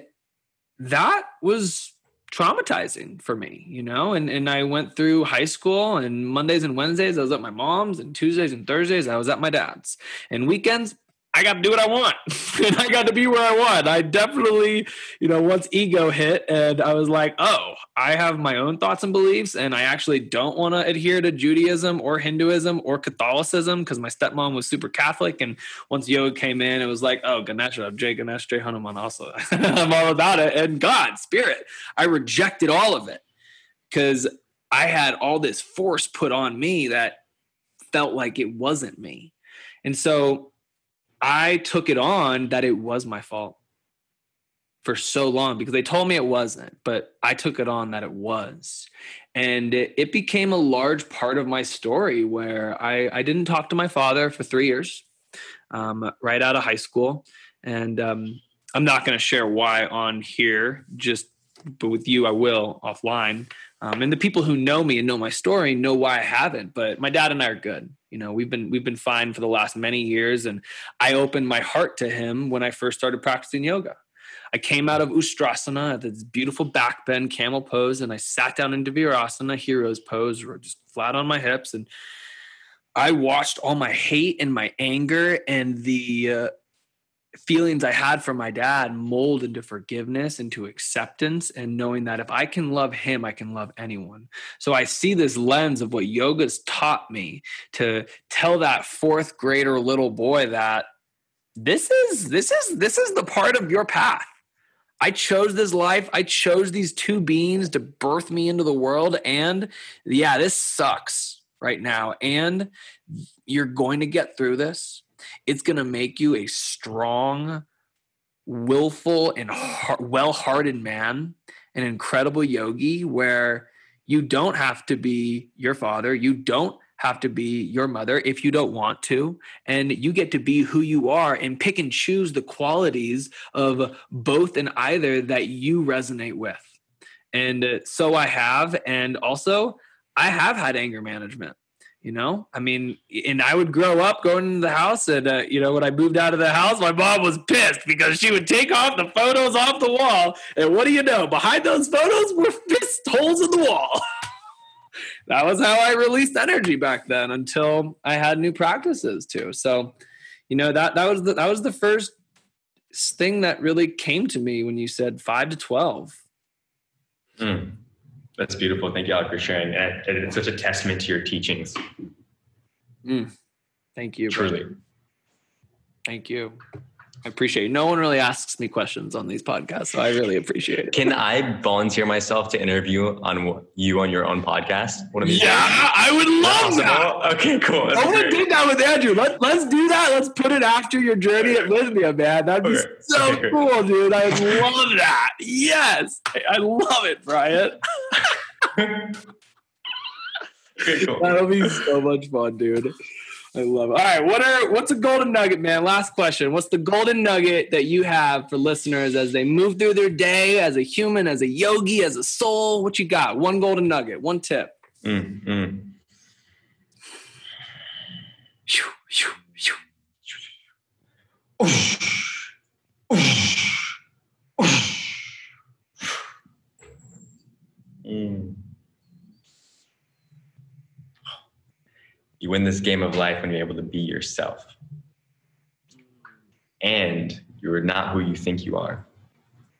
S1: that was traumatizing for me, and I went through high school, and Mondays and Wednesdays I was at my mom's, and Tuesdays and Thursdays I was at my dad's, and weekends I got to do what I want and I got to be where I want. I definitely, once ego hit and I was like, oh, I have my own thoughts and beliefs, and I actually don't want to adhere to Judaism or Hinduism or Catholicism because my stepmom was super Catholic. And once yoga came in, it was like, oh, Ganesha, Jai Ganesh, Jai Hanuman also. I'm all about it. And God, spirit, I rejected all of it because I had all this force put on me that felt like it wasn't me. And so I took it on that it was my fault for so long because they told me it wasn't, but I took it on that it was. And it became a large part of my story where I didn't talk to my father for 3 years, right out of high school. And I'm not going to share why on here, but with you, I will offline. And the people who know me and know my story know why I haven't, but my dad and I are good. We've been fine for the last many years. And I opened my heart to him when I first started practicing yoga. I came out of Ustrasana, this beautiful back bend camel pose, and I sat down into Virasana, hero's pose, or just flat on my hips. And I watched all my hate and my anger and the feelings I had for my dad mold into forgiveness, into acceptance, and knowing that if I can love him, I can love anyone. So I see this lens of what yoga's taught me to tell that fourth grader little boy that this is the part of your path. I chose this life. I chose these two beings to birth me into the world. And yeah, this sucks right now. And you're going to get through this. It's going to make you a strong, willful, and well-hearted man, an incredible yogi where you don't have to be your father. You don't have to be your mother if you don't want to. And you get to be who you are and pick and choose the qualities of both and either that you resonate with. And so I have. And also, I have had anger management. And I would grow up going into the house and, when I moved out of the house, my mom was pissed because she would take off the photos off the wall. And what do you know? Behind those photos were fist holes in the wall. That was how I released energy back then until I had new practices too. So, that was the first thing that really came to me when you said 5 to 12.
S2: That's beautiful. Thank you, Alec, for sharing. And it's such a testament to your teachings.
S1: Thank you.
S2: Truly.
S1: Brother. Thank you. I appreciate it. No one really asks me questions on these podcasts, so I really appreciate it.
S2: Can I volunteer myself to interview you on your own podcast? One of these
S1: days? I would love that.
S2: Okay, cool.
S1: I would do that with Andrew. Let's do that. Let's put it after your journey at Lisbon, man. That'd be so cool, dude. I love that. Yes. I love it, Bryant.
S2: Okay, cool.
S1: That'll be so much fun, dude. I love it. All right. What's a golden nugget, man? Last question. What's the golden nugget that you have for listeners as they move through their day as a human, as a yogi, as a soul? What you got? One golden nugget, one tip.
S2: You win this game of life when you're able to be yourself. And you're not who you think you are.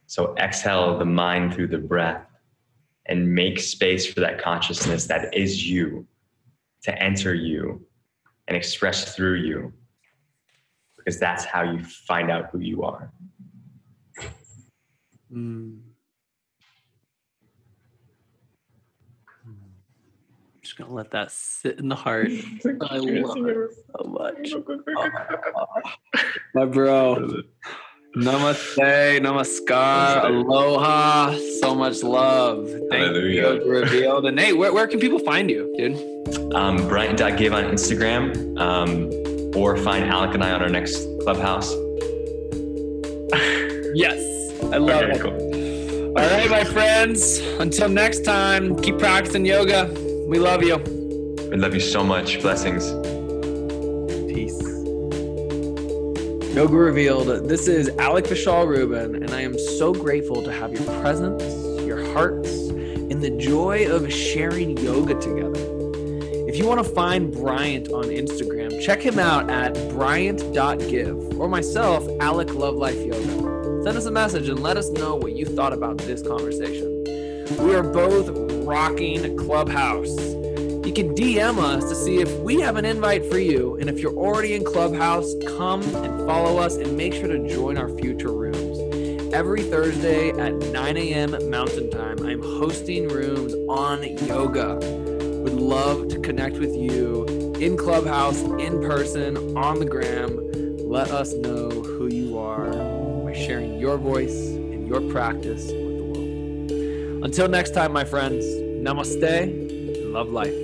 S2: So exhale the mind through the breath and make space for that consciousness that is you to enter you and express through you, because that's how you find out who you are.
S1: Just gonna let that sit in the heart. I love it so much. My bro. Namaste, namaskar, aloha. So much love. Thank you for revealed. And hey, where can people find you, dude?
S2: Bryant.give on Instagram, or find Alec and I on our next Clubhouse.
S1: Yes, I love it.
S2: Cool.
S1: All right, my friends. Until next time, keep practicing yoga. We love you.
S2: We love you so much. Blessings.
S1: Peace. Yoga Revealed. This is Alec Vishal Rubin, and I am so grateful to have your presence, your hearts in the joy of sharing yoga together. If you want to find Bryant on Instagram, check him out at bryant.give, or myself, Alec Love Life Yoga. Send us a message and let us know what you thought about this conversation. We are both rocking Clubhouse. You can DM us to see if we have an invite for you. And if you're already in Clubhouse, come and follow us and make sure to join our future rooms. Every Thursday at 9 a.m. Mountain Time, I'm hosting rooms on yoga. Would love to connect with you in Clubhouse, in person, on the gram. Let us know who you are by sharing your voice and your practice with the world. Until next time, my friends, namaste and love life.